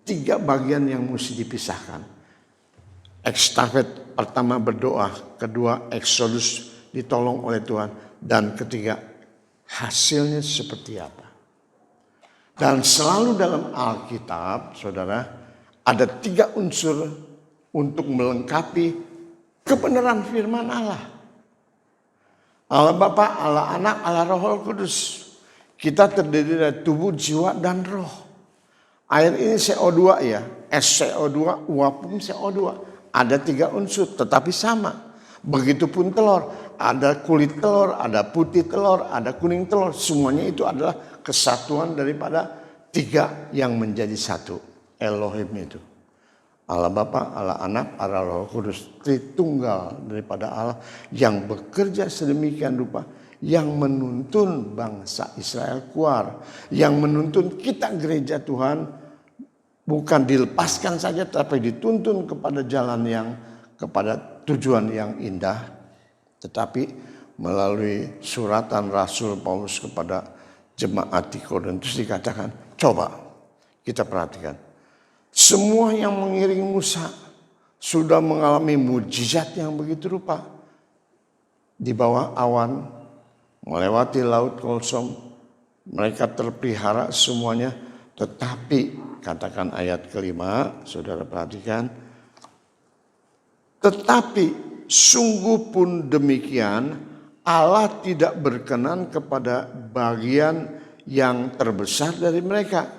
3 bagian yang mesti dipisahkan. Estafet pertama berdoa, kedua Exodus ditolong oleh Tuhan, dan ketiga hasilnya seperti apa. Dan selalu dalam Alkitab, saudara, ada 3 unsur untuk melengkapi kebenaran firman Allah. Allah Bapa, Allah Anak, Allah Roh Kudus. Kita terdiri dari tubuh, jiwa, dan roh. Air ini CO2 ya, SCO2, uap pun CO2. Ada 3 unsur tetapi sama. Begitupun telur, ada kulit telur, ada putih telur, ada kuning telur. Semuanya itu adalah kesatuan daripada 3 yang menjadi satu. Elohim itu. Allah Bapa, Allah Anak, Allah Roh Kudus. Tritunggal daripada Allah yang bekerja sedemikian rupa. Yang menuntun bangsa Israel keluar. Yang menuntun kita gereja Tuhan. Bukan dilepaskan saja tapi dituntun kepada jalan yang, kepada tujuan yang indah. Tetapi melalui suratan Rasul Paulus kepada jemaat di Korintus dikatakan, coba kita perhatikan. Semua yang mengiringi Musa sudah mengalami mujizat yang begitu rupa. Di bawah awan, melewati laut Kolsom, mereka terpelihara semuanya. Tetapi, katakan ayat kelima, saudara perhatikan. Tetapi Sungguh pun demikian, Allah tidak berkenan kepada bagian yang terbesar dari mereka,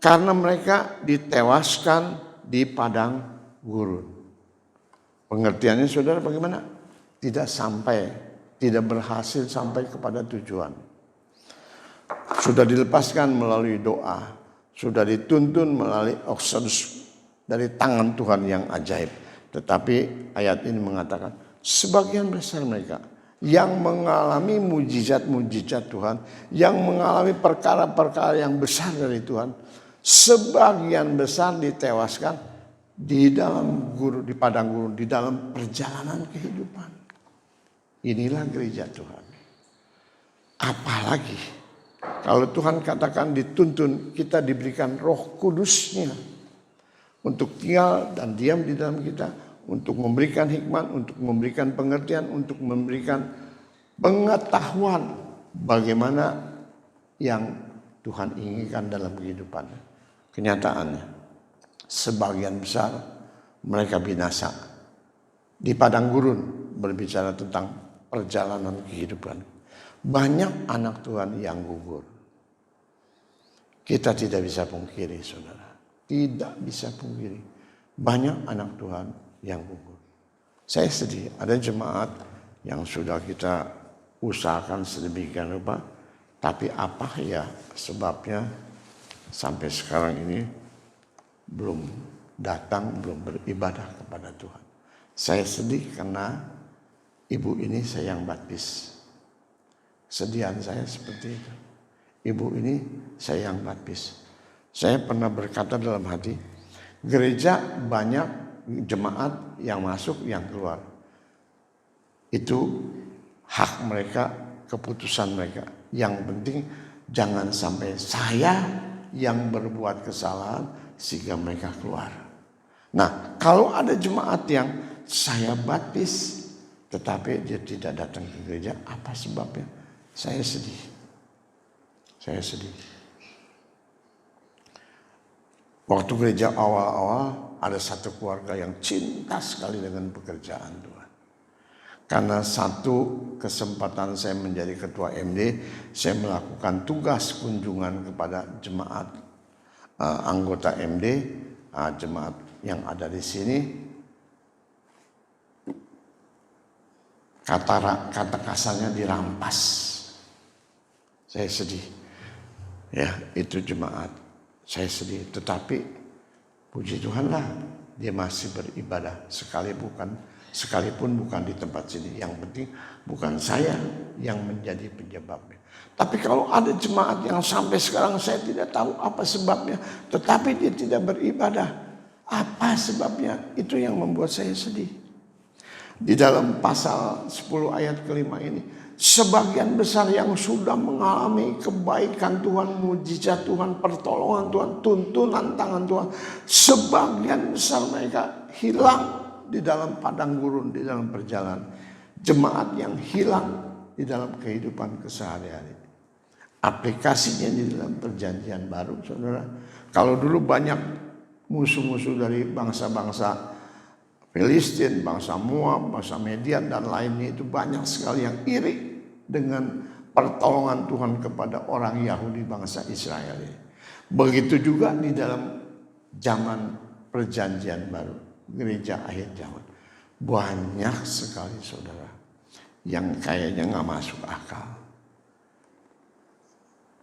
karena mereka ditewaskan di padang gurun. Pengertiannya saudara bagaimana? Tidak berhasil sampai kepada tujuan. Sudah dilepaskan melalui doa, sudah dituntun melalui Exodus dari tangan Tuhan yang ajaib. Tetapi ayat ini mengatakan sebagian besar mereka yang mengalami mujizat-mujizat Tuhan, yang mengalami perkara-perkara yang besar dari Tuhan, sebagian besar ditewaskan di dalam di padang gurun, di dalam perjalanan kehidupan. Inilah gereja Tuhan. Apalagi kalau Tuhan katakan dituntun, kita diberikan Roh Kudus-Nya untuk tinggal dan diam di dalam kita, untuk memberikan hikmat, untuk memberikan pengertian, untuk memberikan pengetahuan bagaimana yang Tuhan inginkan dalam kehidupan. Kenyataannya, sebagian besar mereka binasa. Di padang gurun berbicara tentang perjalanan kehidupan. Banyak anak Tuhan yang gugur. Kita tidak bisa pungkiri, saudara. Tidak bisa pungkiri. Banyak anak Tuhan yang gugur. Saya sedih, ada jemaat yang sudah kita usahakan sedemikian rupa, tapi apa ya sebabnya sampai sekarang ini belum datang, belum beribadah kepada Tuhan. Saya sedih karena ibu ini saya yang baptis. Kesedihan saya seperti itu. Ibu ini saya yang baptis. Saya pernah berkata dalam hati, gereja banyak jemaat yang masuk, yang keluar. Itu hak mereka, keputusan mereka. Yang penting jangan sampai saya yang berbuat kesalahan sehingga mereka keluar. Nah, kalau ada jemaat yang saya baptis tetapi dia tidak datang ke gereja, apa sebabnya? Saya sedih. Saya sedih. Waktu gereja awal-awal ada satu keluarga yang cinta sekali dengan pekerjaan Tuhan. Karena satu kesempatan saya menjadi ketua MD, saya melakukan tugas kunjungan kepada jemaat anggota MD, jemaat yang ada di sini. Kata kasarnya dirampas. Saya sedih. Ya, itu jemaat. Saya sedih. Tetapi puji Tuhanlah, dia masih beribadah sekalipun bukan di tempat sini. Yang penting bukan saya yang menjadi penyebabnya. Tapi kalau ada jemaat yang sampai sekarang saya tidak tahu apa sebabnya, tetapi dia tidak beribadah. Apa sebabnya? Itu yang membuat saya sedih. Di dalam pasal 10 ayat kelima ini, sebagian besar yang sudah mengalami kebaikan Tuhan, mujizat Tuhan, pertolongan Tuhan, tuntunan tangan Tuhan, sebagian besar mereka hilang di dalam padang gurun, di dalam perjalanan. Jemaat yang hilang di dalam kehidupan keseharian. Aplikasinya di dalam perjanjian baru, saudara. Kalau dulu banyak musuh-musuh dari bangsa-bangsa Filistin, bangsa Moab, bangsa Median dan lainnya, itu banyak sekali yang iri dengan pertolongan Tuhan kepada orang Yahudi bangsa Israel. Begitu juga di dalam zaman perjanjian baru, gereja akhir zaman. Banyak sekali saudara yang kayaknya gak masuk akal.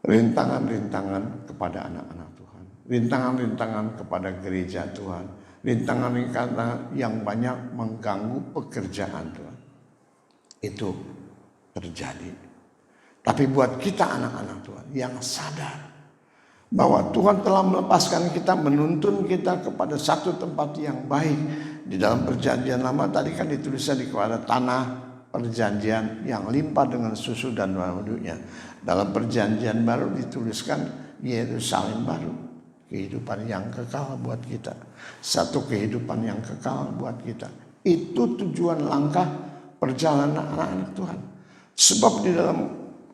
Rintangan-rintangan kepada anak-anak Tuhan, rintangan-rintangan kepada gereja Tuhan, rintangan-rintangan yang banyak mengganggu pekerjaan Tuhan. Itu terjadi. Tapi buat kita anak-anak Tuhan yang sadar bahwa Tuhan telah melepaskan kita, menuntun kita kepada satu tempat yang baik. Di dalam perjanjian lama tadi kan dituliskan kepada tanah perjanjian yang limpah dengan susu dan madunya. Dalam perjanjian baru dituliskan Yerusalem baru. Kehidupan yang kekal buat kita. Satu kehidupan yang kekal buat kita. Itu tujuan langkah perjalanan anak-anak Tuhan. Sebab di dalam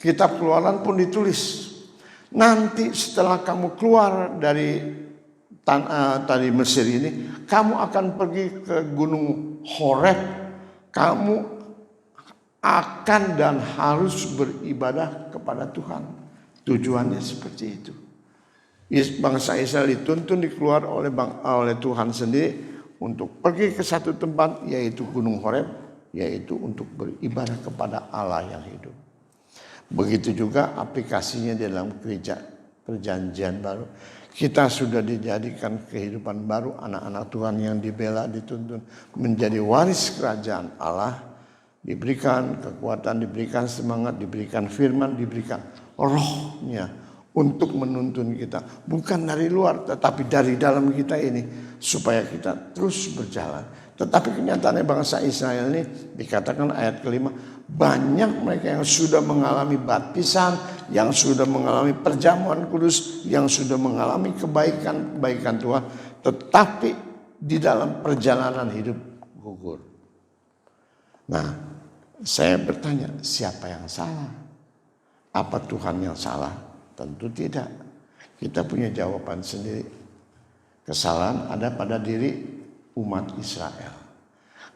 kitab Keluaran pun ditulis, nanti setelah kamu keluar dari Mesir ini, kamu akan pergi ke gunung Horeb. kamu akan dan harus beribadah kepada Tuhan. Tujuannya seperti itu. Bangsa Israel dituntun dikeluar oleh Tuhan sendiri untuk pergi ke satu tempat, yaitu Gunung Horeb, yaitu untuk beribadah kepada Allah yang hidup. Begitu juga aplikasinya dalam gereja perjanjian baru. Kita sudah dijadikan kehidupan baru, anak-anak Tuhan yang dibela, dituntun menjadi waris kerajaan Allah. Diberikan kekuatan, diberikan semangat, diberikan firman, diberikan rohnya untuk menuntun kita. Bukan dari luar, tetapi dari dalam kita ini, supaya kita terus berjalan. Tetapi kenyataannya bangsa Israel ini, dikatakan ayat kelima, banyak mereka yang sudah mengalami baptisan, yang sudah mengalami perjamuan kudus, yang sudah mengalami kebaikan Tuhan, tetapi di dalam perjalanan hidup gugur. Nah, saya bertanya, siapa yang salah? Apa Tuhan yang salah? Tentu tidak. Kita punya jawaban sendiri. Kesalahan ada pada diri umat Israel.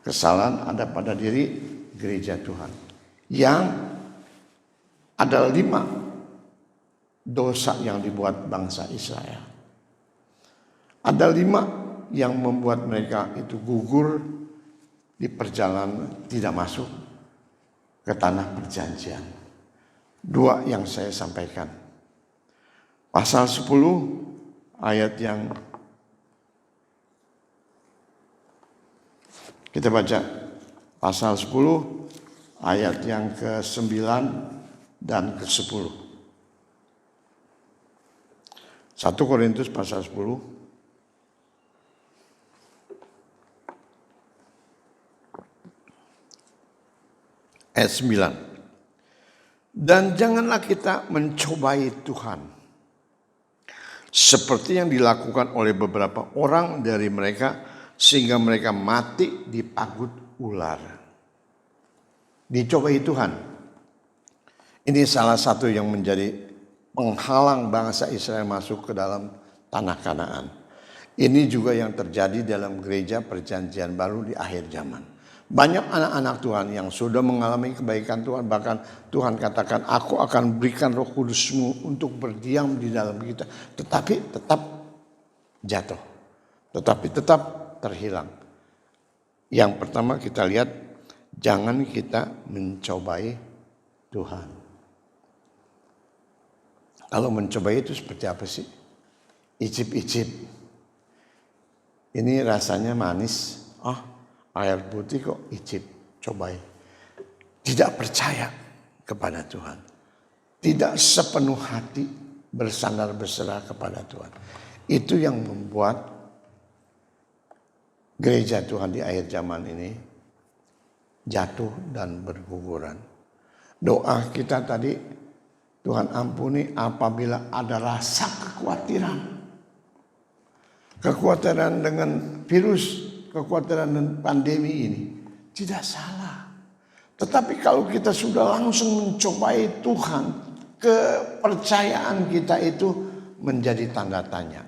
Kesalahan ada pada diri gereja Tuhan. Yang ada 5 dosa yang dibuat bangsa Israel. Ada 5 yang membuat mereka itu gugur di perjalanan, tidak masuk ke tanah perjanjian. 2 yang saya sampaikan. Pasal 10 ayat yang kita baca, pasal 10 ayat yang ke-9 dan ke-10. 1 Korintus pasal 10 ayat 9. Dan janganlah kita mencobai Tuhan seperti yang dilakukan oleh beberapa orang dari mereka, sehingga mereka mati di pagut ular. Dicobai Tuhan. Ini salah satu yang menjadi penghalang bangsa Israel masuk ke dalam tanah Kanaan. Ini juga yang terjadi dalam gereja perjanjian baru di akhir zaman. Banyak anak-anak Tuhan yang sudah mengalami kebaikan Tuhan. Bahkan Tuhan katakan, aku akan berikan Roh Kudus-Mu untuk berdiam di dalam kita. Tetapi tetap jatuh. Tetapi tetap terhilang. Yang pertama kita lihat, jangan kita mencobai Tuhan. Kalau mencobai itu seperti apa sih? Icip-icip. Ini rasanya manis. Air putih kok icip, cobai. Tidak percaya kepada Tuhan. Tidak sepenuh hati bersandar berserah kepada Tuhan. Itu yang membuat gereja Tuhan di akhir zaman ini jatuh dan berguguran. Doa kita tadi, Tuhan ampuni apabila ada rasa kekhawatiran. Kekhawatiran dengan virus, kekhawatiran dan pandemi ini tidak salah. Tetapi kalau kita sudah langsung mencobai Tuhan, kepercayaan kita itu menjadi tanda tanya.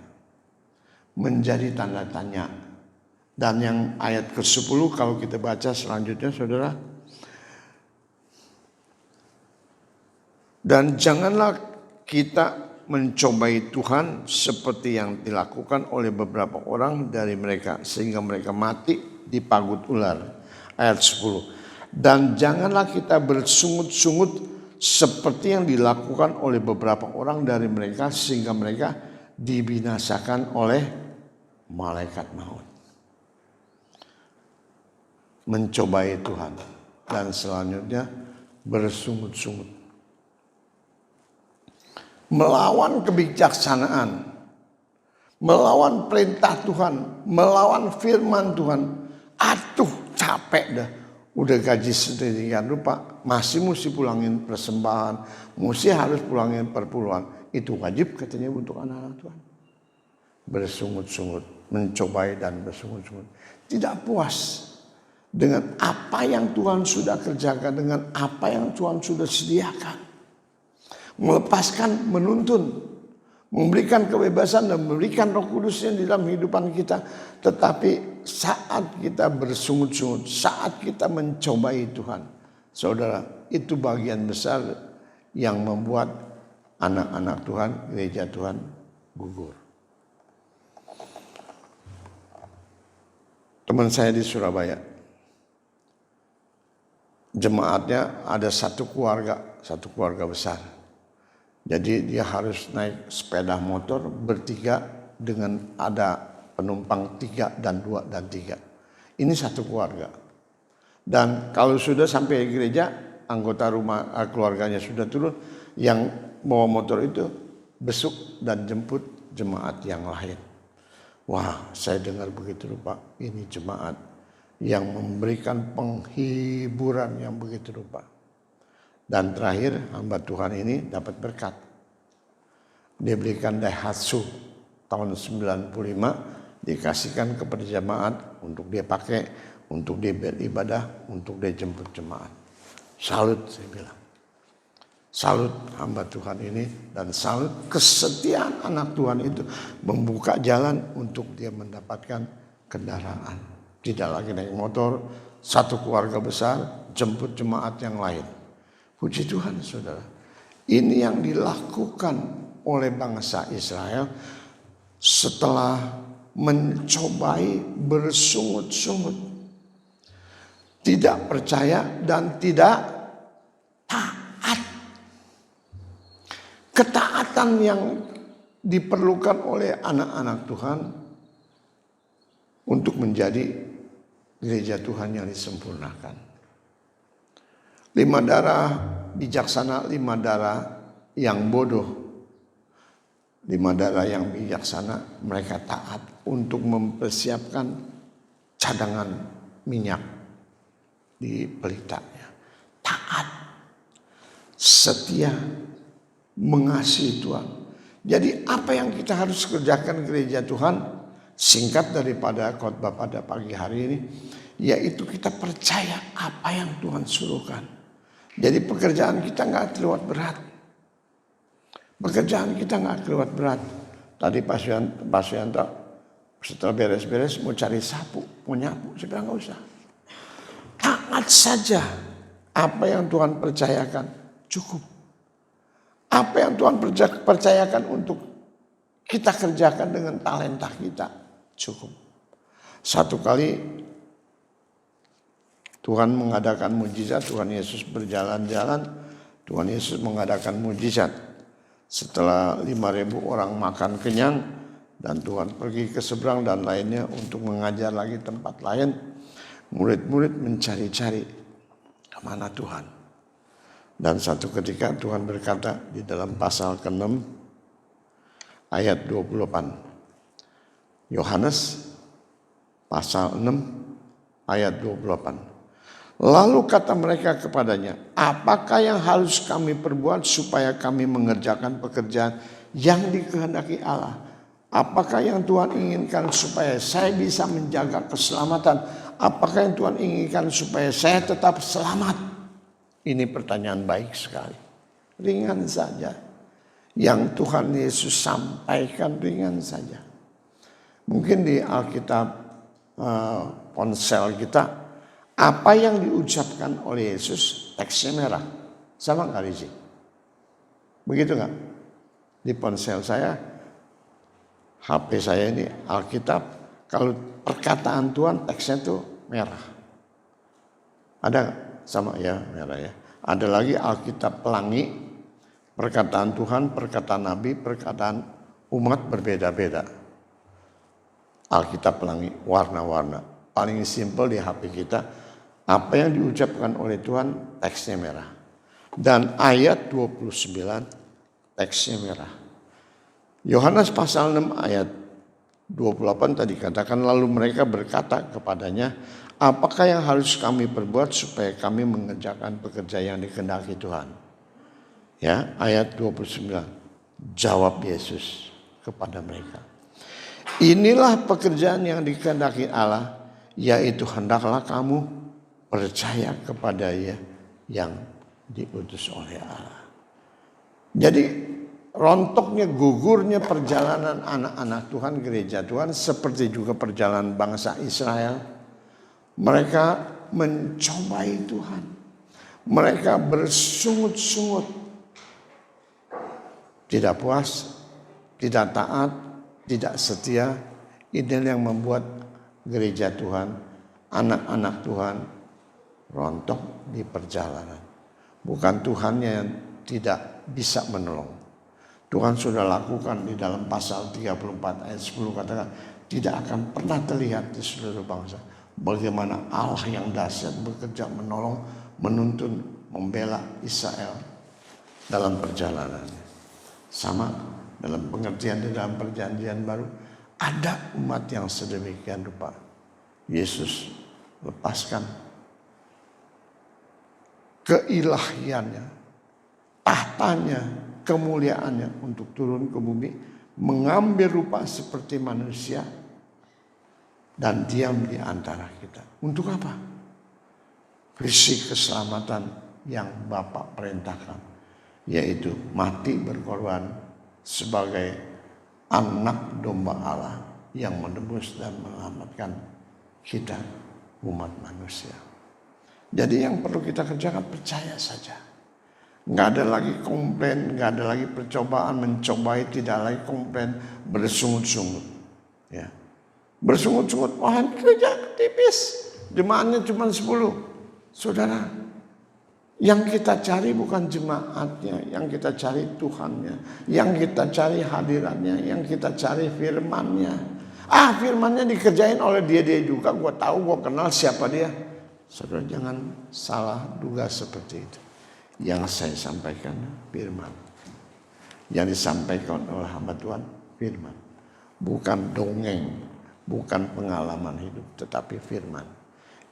Menjadi tanda tanya. Dan yang ayat ke-10 kalau kita baca selanjutnya, saudara. Dan janganlah kita mencobai Tuhan seperti yang dilakukan oleh beberapa orang dari mereka, sehingga mereka mati di pagut ular. Ayat 10. Dan janganlah kita bersungut-sungut seperti yang dilakukan oleh beberapa orang dari mereka, sehingga mereka dibinasakan oleh malaikat maut. Mencobai Tuhan. Dan selanjutnya bersungut-sungut. Melawan kebijaksanaan, melawan perintah Tuhan, melawan firman Tuhan. Aduh, capek dah. Udah gaji sedemikian rupa, masih mesti pulangin persembahan, mesti harus pulangin perpuluhan. Itu wajib katanya untuk anak-anak Tuhan. Bersungut-sungut, mencobai dan bersungut-sungut. Tidak puas dengan apa yang Tuhan sudah kerjakan, dengan apa yang Tuhan sudah sediakan. Melepaskan, menuntun, memberikan kebebasan dan memberikan Roh Kudusnya di dalam kehidupan kita. Tetapi saat kita bersungut-sungut, saat kita mencobai Tuhan, saudara, itu bagian besar yang membuat anak-anak Tuhan, gereja Tuhan gugur. Teman saya di Surabaya, jemaatnya ada satu keluarga besar. Jadi dia harus naik sepeda motor bertiga dengan ada penumpang 3 dan 2 dan 3. Ini satu keluarga. Dan kalau sudah sampai gereja, anggota rumah keluarganya sudah turun, yang bawa motor itu besuk dan jemput jemaat yang lain. Wah, saya dengar begitu rupa, ini jemaat yang memberikan penghiburan yang begitu rupa. Dan terakhir hamba Tuhan ini dapat berkat. Dia berikan Daihatsu tahun 95, dikasihkan kepada jemaat untuk dia pakai, untuk dia beribadah, untuk dia jemput jemaat. Salut, saya bilang. Salut hamba Tuhan ini dan salut kesetiaan anak Tuhan itu membuka jalan untuk dia mendapatkan kendaraan. Tidak lagi naik motor, satu keluarga besar jemput jemaat yang lain. Puji Tuhan, saudara. Ini yang dilakukan oleh bangsa Israel setelah mencobai bersungut-sungut. Tidak percaya dan tidak taat. Ketaatan yang diperlukan oleh anak-anak Tuhan untuk menjadi gereja Tuhan yang disempurnakan. 5 darah bijaksana, 5 darah yang bodoh. 5 darah yang bijaksana, mereka taat untuk mempersiapkan cadangan minyak di pelitanya. Taat, setia, mengasihi Tuhan. Jadi apa yang kita harus kerjakan gereja Tuhan, singkat daripada khotbah pada pagi hari ini, yaitu kita percaya apa yang Tuhan suruhkan. Jadi pekerjaan kita nggak terlalu berat. Pekerjaan kita nggak terlalu berat. Tadi Pak Suyanto setelah beres-beres mau cari sapu, mau nyapu, saya bilang nggak usah. Taat saja apa yang Tuhan percayakan, cukup. Apa yang Tuhan percayakan untuk kita kerjakan dengan talenta kita, cukup. Satu kali Tuhan mengadakan mujizat, Tuhan Yesus berjalan-jalan, Tuhan Yesus mengadakan mujizat. Setelah 5.000 orang makan kenyang dan Tuhan pergi ke seberang dan lainnya untuk mengajar lagi tempat lain, murid-murid mencari-cari kemana Tuhan. Dan satu ketika Tuhan berkata di dalam pasal ke-6 ayat 28. Yohanes pasal 6 ayat 28. Lalu kata mereka kepadanya, apakah yang harus kami perbuat supaya kami mengerjakan pekerjaan yang dikehendaki Allah? Apakah yang Tuhan inginkan supaya saya bisa menjaga keselamatan? Apakah yang Tuhan inginkan supaya saya tetap selamat? Ini pertanyaan baik sekali. Ringan saja. Yang Tuhan Yesus sampaikan ringan saja. Mungkin di Alkitab ponsel kita, apa yang diucapkan oleh Yesus teksnya merah. Sama nggak Rizik? Begitu nggak? Di ponsel saya, HP saya ini Alkitab, kalau perkataan Tuhan teksnya tuh merah. Ada nggak? Sama ya, merah ya. Ada lagi Alkitab Pelangi, perkataan Tuhan, perkataan Nabi, perkataan umat berbeda-beda. Alkitab Pelangi, warna-warna. Paling simpel di HP kita, apa yang diucapkan oleh Tuhan, teksnya merah. Dan ayat 29, teksnya merah. Yohanes pasal 6 ayat 28 tadi katakan, lalu mereka berkata kepadanya, apakah yang harus kami perbuat supaya kami mengerjakan pekerjaan yang dikehendaki Tuhan? Ya, ayat 29. Jawab Yesus kepada mereka, inilah pekerjaan yang dikehendaki Allah, yaitu hendaklah kamu percaya kepada Dia yang diutus oleh Allah. Jadi rontoknya, gugurnya perjalanan anak-anak Tuhan, gereja Tuhan, seperti juga perjalanan bangsa Israel. Mereka mencobai Tuhan. Mereka bersungut-sungut. Tidak puas, tidak taat, tidak setia. Ini yang membuat gereja Tuhan, anak-anak Tuhan rontok di perjalanan. Bukan Tuhannya yang tidak bisa menolong. Tuhan sudah lakukan di dalam pasal 34 ayat 10 katakan, tidak akan pernah terlihat di seluruh bangsa bagaimana Allah yang dahsyat bekerja menolong, menuntun, membela Israel dalam perjalanannya. Sama dalam pengertian di dalam perjanjian baru, ada umat yang sedemikian rupa. Yesus lepaskan keilahiannya, tahtanya, kemuliaannya untuk turun ke bumi, mengambil rupa seperti manusia dan diam di antara kita. Untuk apa? Visi keselamatan yang Bapa perintahkan, yaitu mati berkorban sebagai anak domba Allah yang menebus dan menyelamatkan kita, umat manusia. Jadi yang perlu kita kerjakan, percaya saja. Nggak ada lagi komplain, nggak ada lagi percobaan mencobai, tidak lagi komplain, bersungut-sungut. Ya. Bersungut-sungut, wah gereja tipis, jemaatnya cuma 10. Saudara, yang kita cari bukan jemaatnya, yang kita cari Tuhannya, yang kita cari hadirannya, yang kita cari firmannya. Firmannya dikerjain oleh dia juga, gue tahu, gue kenal siapa dia. Saudara jangan salah duga seperti itu. Yang saya sampaikan firman. Yang disampaikan oleh hamba Tuhan firman. Bukan dongeng, bukan pengalaman hidup, tetapi firman.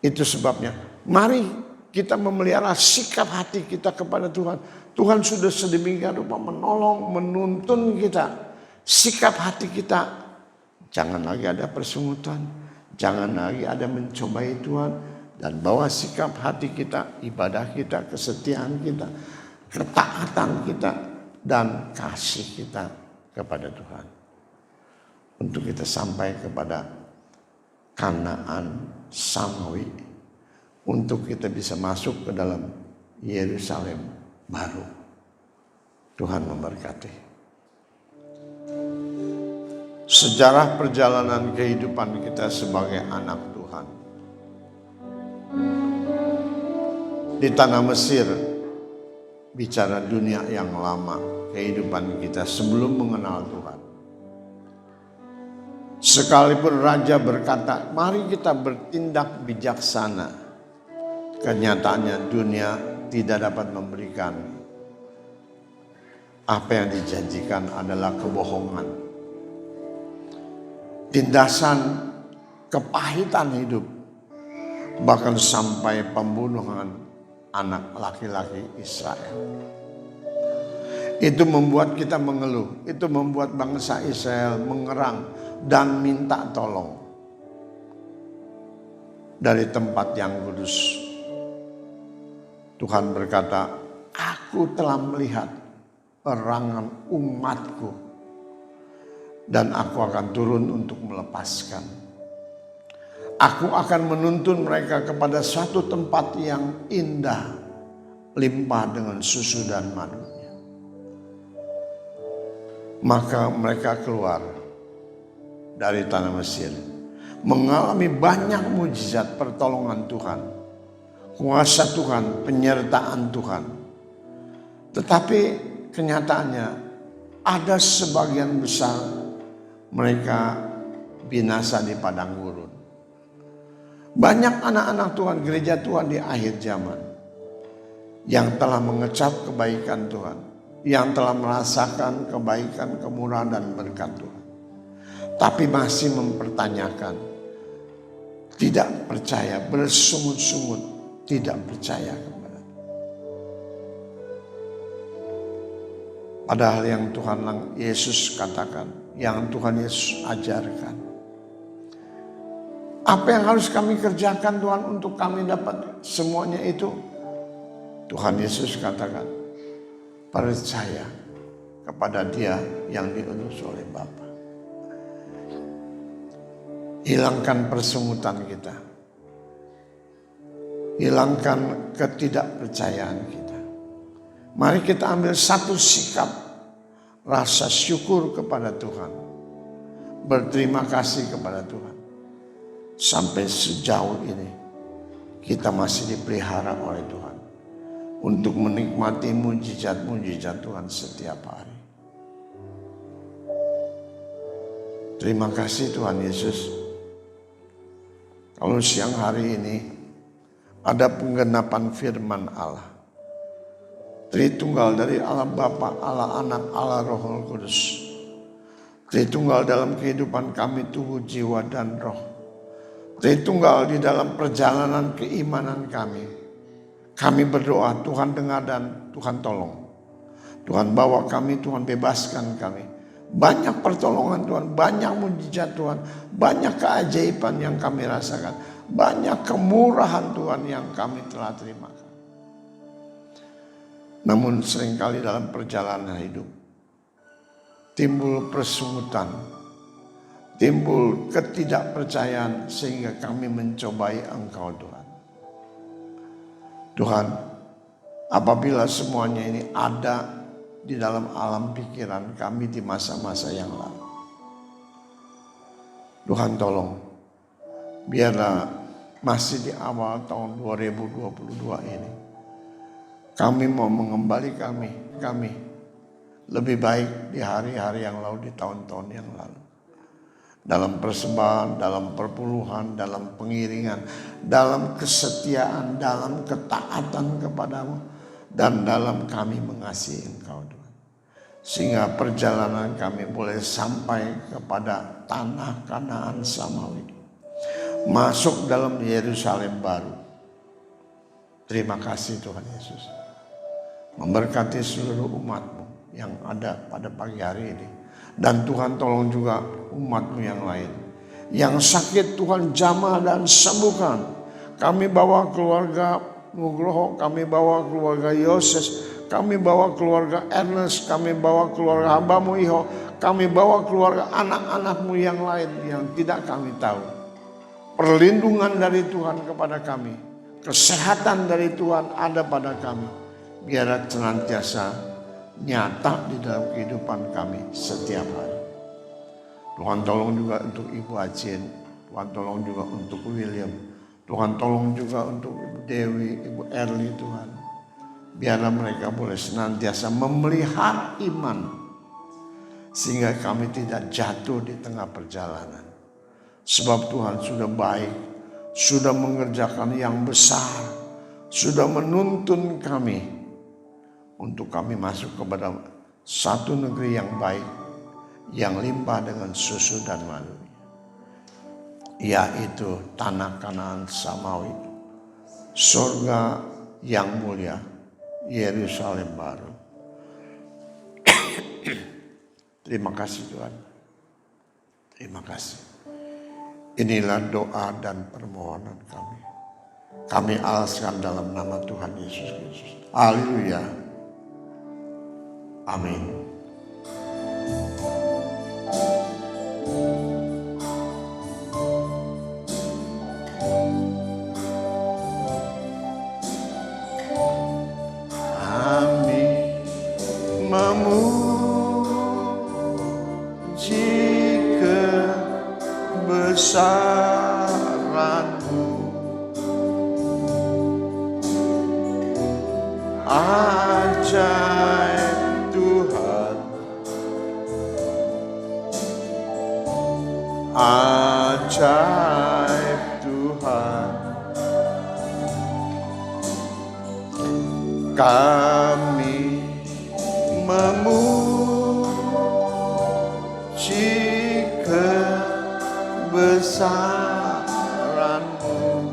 Itu sebabnya mari kita memelihara sikap hati kita kepada Tuhan. Tuhan sudah sedemikian rupa menolong, menuntun kita. Sikap hati kita, jangan lagi ada persungutan, jangan lagi ada mencobai Tuhan. Dan bawa sikap hati kita, ibadah kita, kesetiaan kita, ketaatan kita, dan kasih kita kepada Tuhan. Untuk kita sampai kepada Kanaan Samawi. Untuk kita bisa masuk ke dalam Yerusalem baru. Tuhan memberkati. Sejarah perjalanan kehidupan kita sebagai anak Tuhan. Di tanah Mesir, bicara dunia yang lama, kehidupan kita sebelum mengenal Tuhan. Sekalipun raja berkata, mari kita bertindak bijaksana. Kenyataannya dunia tidak dapat memberikan. Apa yang dijanjikan adalah kebohongan. Tindasan kepahitan hidup. Bahkan sampai pembunuhan anak laki-laki Israel. Itu membuat kita mengeluh. Itu membuat bangsa Israel mengerang dan minta tolong dari tempat yang kudus. Tuhan berkata, aku telah melihat perangan umatku dan aku akan turun untuk melepaskan. Aku akan menuntun mereka kepada suatu tempat yang indah, limpah dengan susu dan madunya. Maka mereka keluar dari tanah Mesir, mengalami banyak mujizat pertolongan Tuhan, kuasa Tuhan, penyertaan Tuhan. Tetapi kenyataannya ada sebagian besar mereka binasa di padang gurun. Banyak anak-anak Tuhan, gereja Tuhan di akhir zaman yang telah mengecap kebaikan Tuhan, yang telah merasakan kebaikan, kemurahan dan berkat Tuhan, tapi masih mempertanyakan, tidak percaya, bersungut-sungut, tidak percaya kepada Tuhan. Padahal yang Tuhan Yesus katakan, yang Tuhan Yesus ajarkan, apa yang harus kami kerjakan Tuhan untuk kami dapat semuanya itu? Tuhan Yesus katakan, percaya kepada Dia yang diutus oleh Bapa. Hilangkan persungutan kita. Hilangkan ketidakpercayaan kita. Mari kita ambil satu sikap rasa syukur kepada Tuhan. Berterima kasih kepada Tuhan. Sampai sejauh ini kita masih dipelihara oleh Tuhan untuk menikmati mujizat-mujizat Tuhan setiap hari. Terima kasih Tuhan Yesus. Kalau siang hari ini ada penggenapan firman Allah, Tritunggal dari Allah Bapa, Allah Anak, Allah Roh Kudus. Tritunggal dalam kehidupan kami tubuh, jiwa, dan roh. Tritunggal di dalam perjalanan keimanan kami. Kami berdoa, Tuhan dengar dan Tuhan tolong. Tuhan bawa kami, Tuhan bebaskan kami. Banyak pertolongan Tuhan, banyak mujizat Tuhan, banyak keajaiban yang kami rasakan. Banyak kemurahan Tuhan yang kami telah terimakan. Namun seringkali dalam perjalanan hidup timbul persungutan, timbul ketidakpercayaan sehingga kami mencobai Engkau Tuhan. Tuhan, apabila semuanya ini ada di dalam alam pikiran kami di masa-masa yang lalu, Tuhan tolong, biarlah masih di awal tahun 2022 ini, kami mau mengembali kami lebih baik di hari-hari yang lalu, di tahun-tahun yang lalu. Dalam persembahan, dalam perpuluhan, dalam pengiringan, dalam kesetiaan, dalam ketaatan kepadamu, dan dalam kami mengasihi Engkau Tuhan. Sehingga perjalanan kami boleh sampai kepada tanah Kanaan Samawi. Masuk dalam Yerusalem baru. Terima kasih Tuhan Yesus. Memberkati seluruh umat-Mu yang ada pada pagi hari ini. Dan Tuhan tolong juga umat-Mu yang lain. Yang sakit Tuhan jamah dan sembuhkan. Kami bawa keluarga Nugroho, kami bawa keluarga Yoses, kami bawa keluarga Ernest, kami bawa keluarga hamba-Mu Iho, kami bawa keluarga anak-anak-Mu yang lain yang tidak kami tahu. Perlindungan dari Tuhan kepada kami, kesehatan dari Tuhan ada pada kami. Biar senantiasa nyata di dalam kehidupan kami setiap hari. Tuhan tolong juga untuk Ibu Acin, Tuhan tolong juga untuk William, Tuhan tolong juga untuk Ibu Dewi, Ibu Erli Tuhan. Biarlah mereka boleh senantiasa memelihara iman, sehingga kami tidak jatuh di tengah perjalanan. Sebab Tuhan sudah baik, sudah mengerjakan yang besar, sudah menuntun kami untuk kami masuk kepada satu negeri yang baik, yang limpah dengan susu dan madu, yaitu tanah Kanaan Samawi, surga yang mulia, Yerusalem baru. Terima kasih Tuhan. Terima kasih. Inilah doa dan permohonan kami. Kami alaskan dalam nama Tuhan Yesus Kristus. Haleluya. Amin. Kami memuji kebesaran-Mu, ajaib Tuhan, ajaib Tuhan. Kami memuji kebesaran-Mu,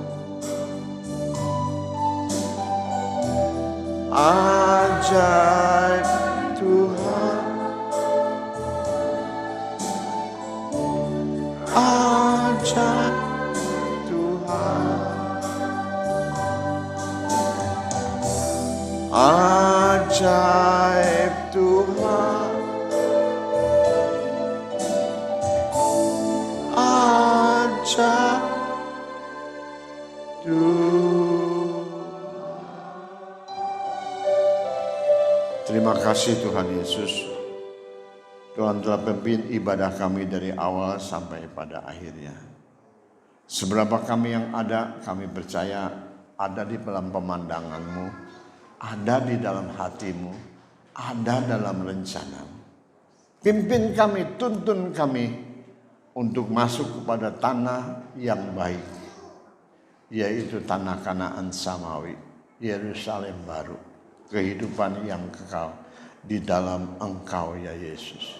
ajaib Tuhan, ajaib Tuhan, ajaib Tuhan, kasih Tuhan Yesus. Tuhan telah pimpin ibadah kami dari awal sampai pada akhirnya. Seberapa kami yang ada, kami percaya ada di dalam pemandangan-Mu, ada di dalam hati-Mu, ada dalam rencana-Mu. Pimpin kami, tuntun kami untuk masuk kepada tanah yang baik, yaitu tanah Kanaan Samawi, Yerusalem baru, kehidupan yang kekal di dalam Engkau ya Yesus.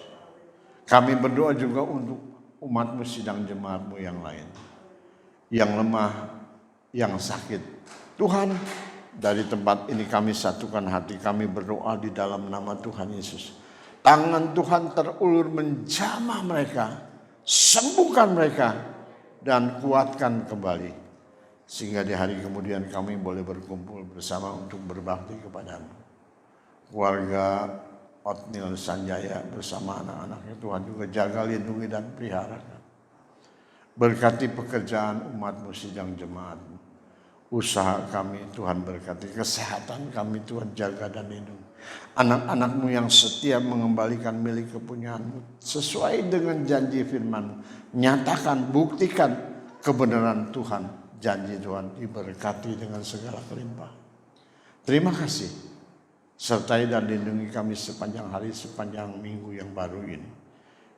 Kami berdoa juga untuk umat-Mu, sidang jemaat-Mu yang lain, yang lemah, yang sakit. Tuhan, dari tempat ini kami satukan hati kami berdoa di dalam nama Tuhan Yesus. Tangan Tuhan terulur menjamah mereka, sembuhkan mereka, dan kuatkan kembali. Sehingga di hari kemudian kami boleh berkumpul bersama untuk berbakti kepada-Mu. Keluarga Otnil Sanjaya bersama anak-anaknya Tuhan juga jaga, lindungi, dan pelihara. Berkati pekerjaan umat-Mu, sidang jemaat-Mu. Usaha kami Tuhan berkati, kesehatan kami Tuhan jaga dan lindungi. Anak-anak-Mu yang setia mengembalikan milik kepunyaan-Mu sesuai dengan janji firman-Mu. Nyatakan, buktikan kebenaran Tuhan. Janji Tuhan diberkati dengan segala kelimpahan. Terima kasih. Sertai dan lindungi kami sepanjang hari, sepanjang minggu yang baru ini.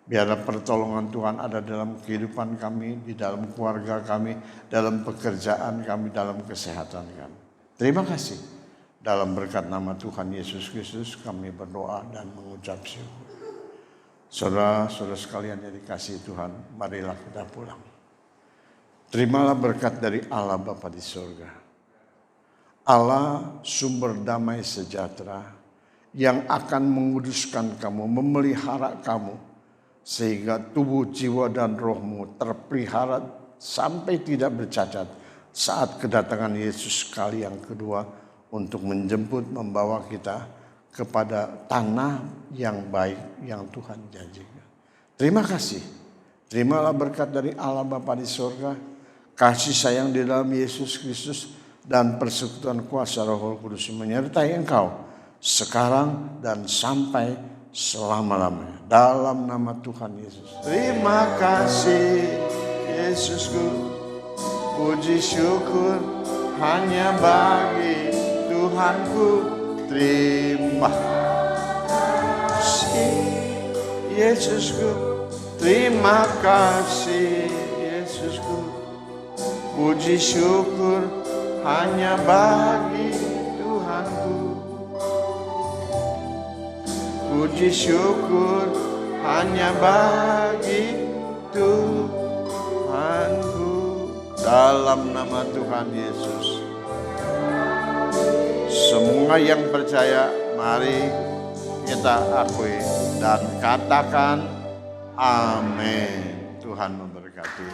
Biarlah pertolongan Tuhan ada dalam kehidupan kami, di dalam keluarga kami, dalam pekerjaan kami, dalam kesehatan kami. Terima kasih. Dalam berkat nama Tuhan Yesus Kristus kami berdoa dan mengucap syukur. Saudara-saudara sekalian yang dikasihi Tuhan, marilah kita pulang. Terimalah berkat dari Allah Bapa di surga. Allah sumber damai sejahtera yang akan menguduskan kamu, memelihara kamu, sehingga tubuh, jiwa, dan rohmu terpelihara sampai tidak bercacat saat kedatangan Yesus kali yang kedua untuk menjemput, membawa kita kepada tanah yang baik yang Tuhan janjikan. Terima kasih. Terimalah berkat dari Allah Bapa di surga, kasih sayang di dalam Yesus Kristus, dan persekutuan kuasa Roh Kudus menyertai engkau sekarang dan sampai selama-lamanya. Dalam nama Tuhan Yesus. Terima kasih Yesusku, puji syukur hanya bagi Tuhanku. Terima kasih Yesusku, terima kasih Yesusku, puji syukur hanya bagi Tuhanku. Puji syukur hanya bagi Tuhanku. Dalam nama Tuhan Yesus. Semua yang percaya, mari kita akui dan katakan amin. Tuhan memberkati.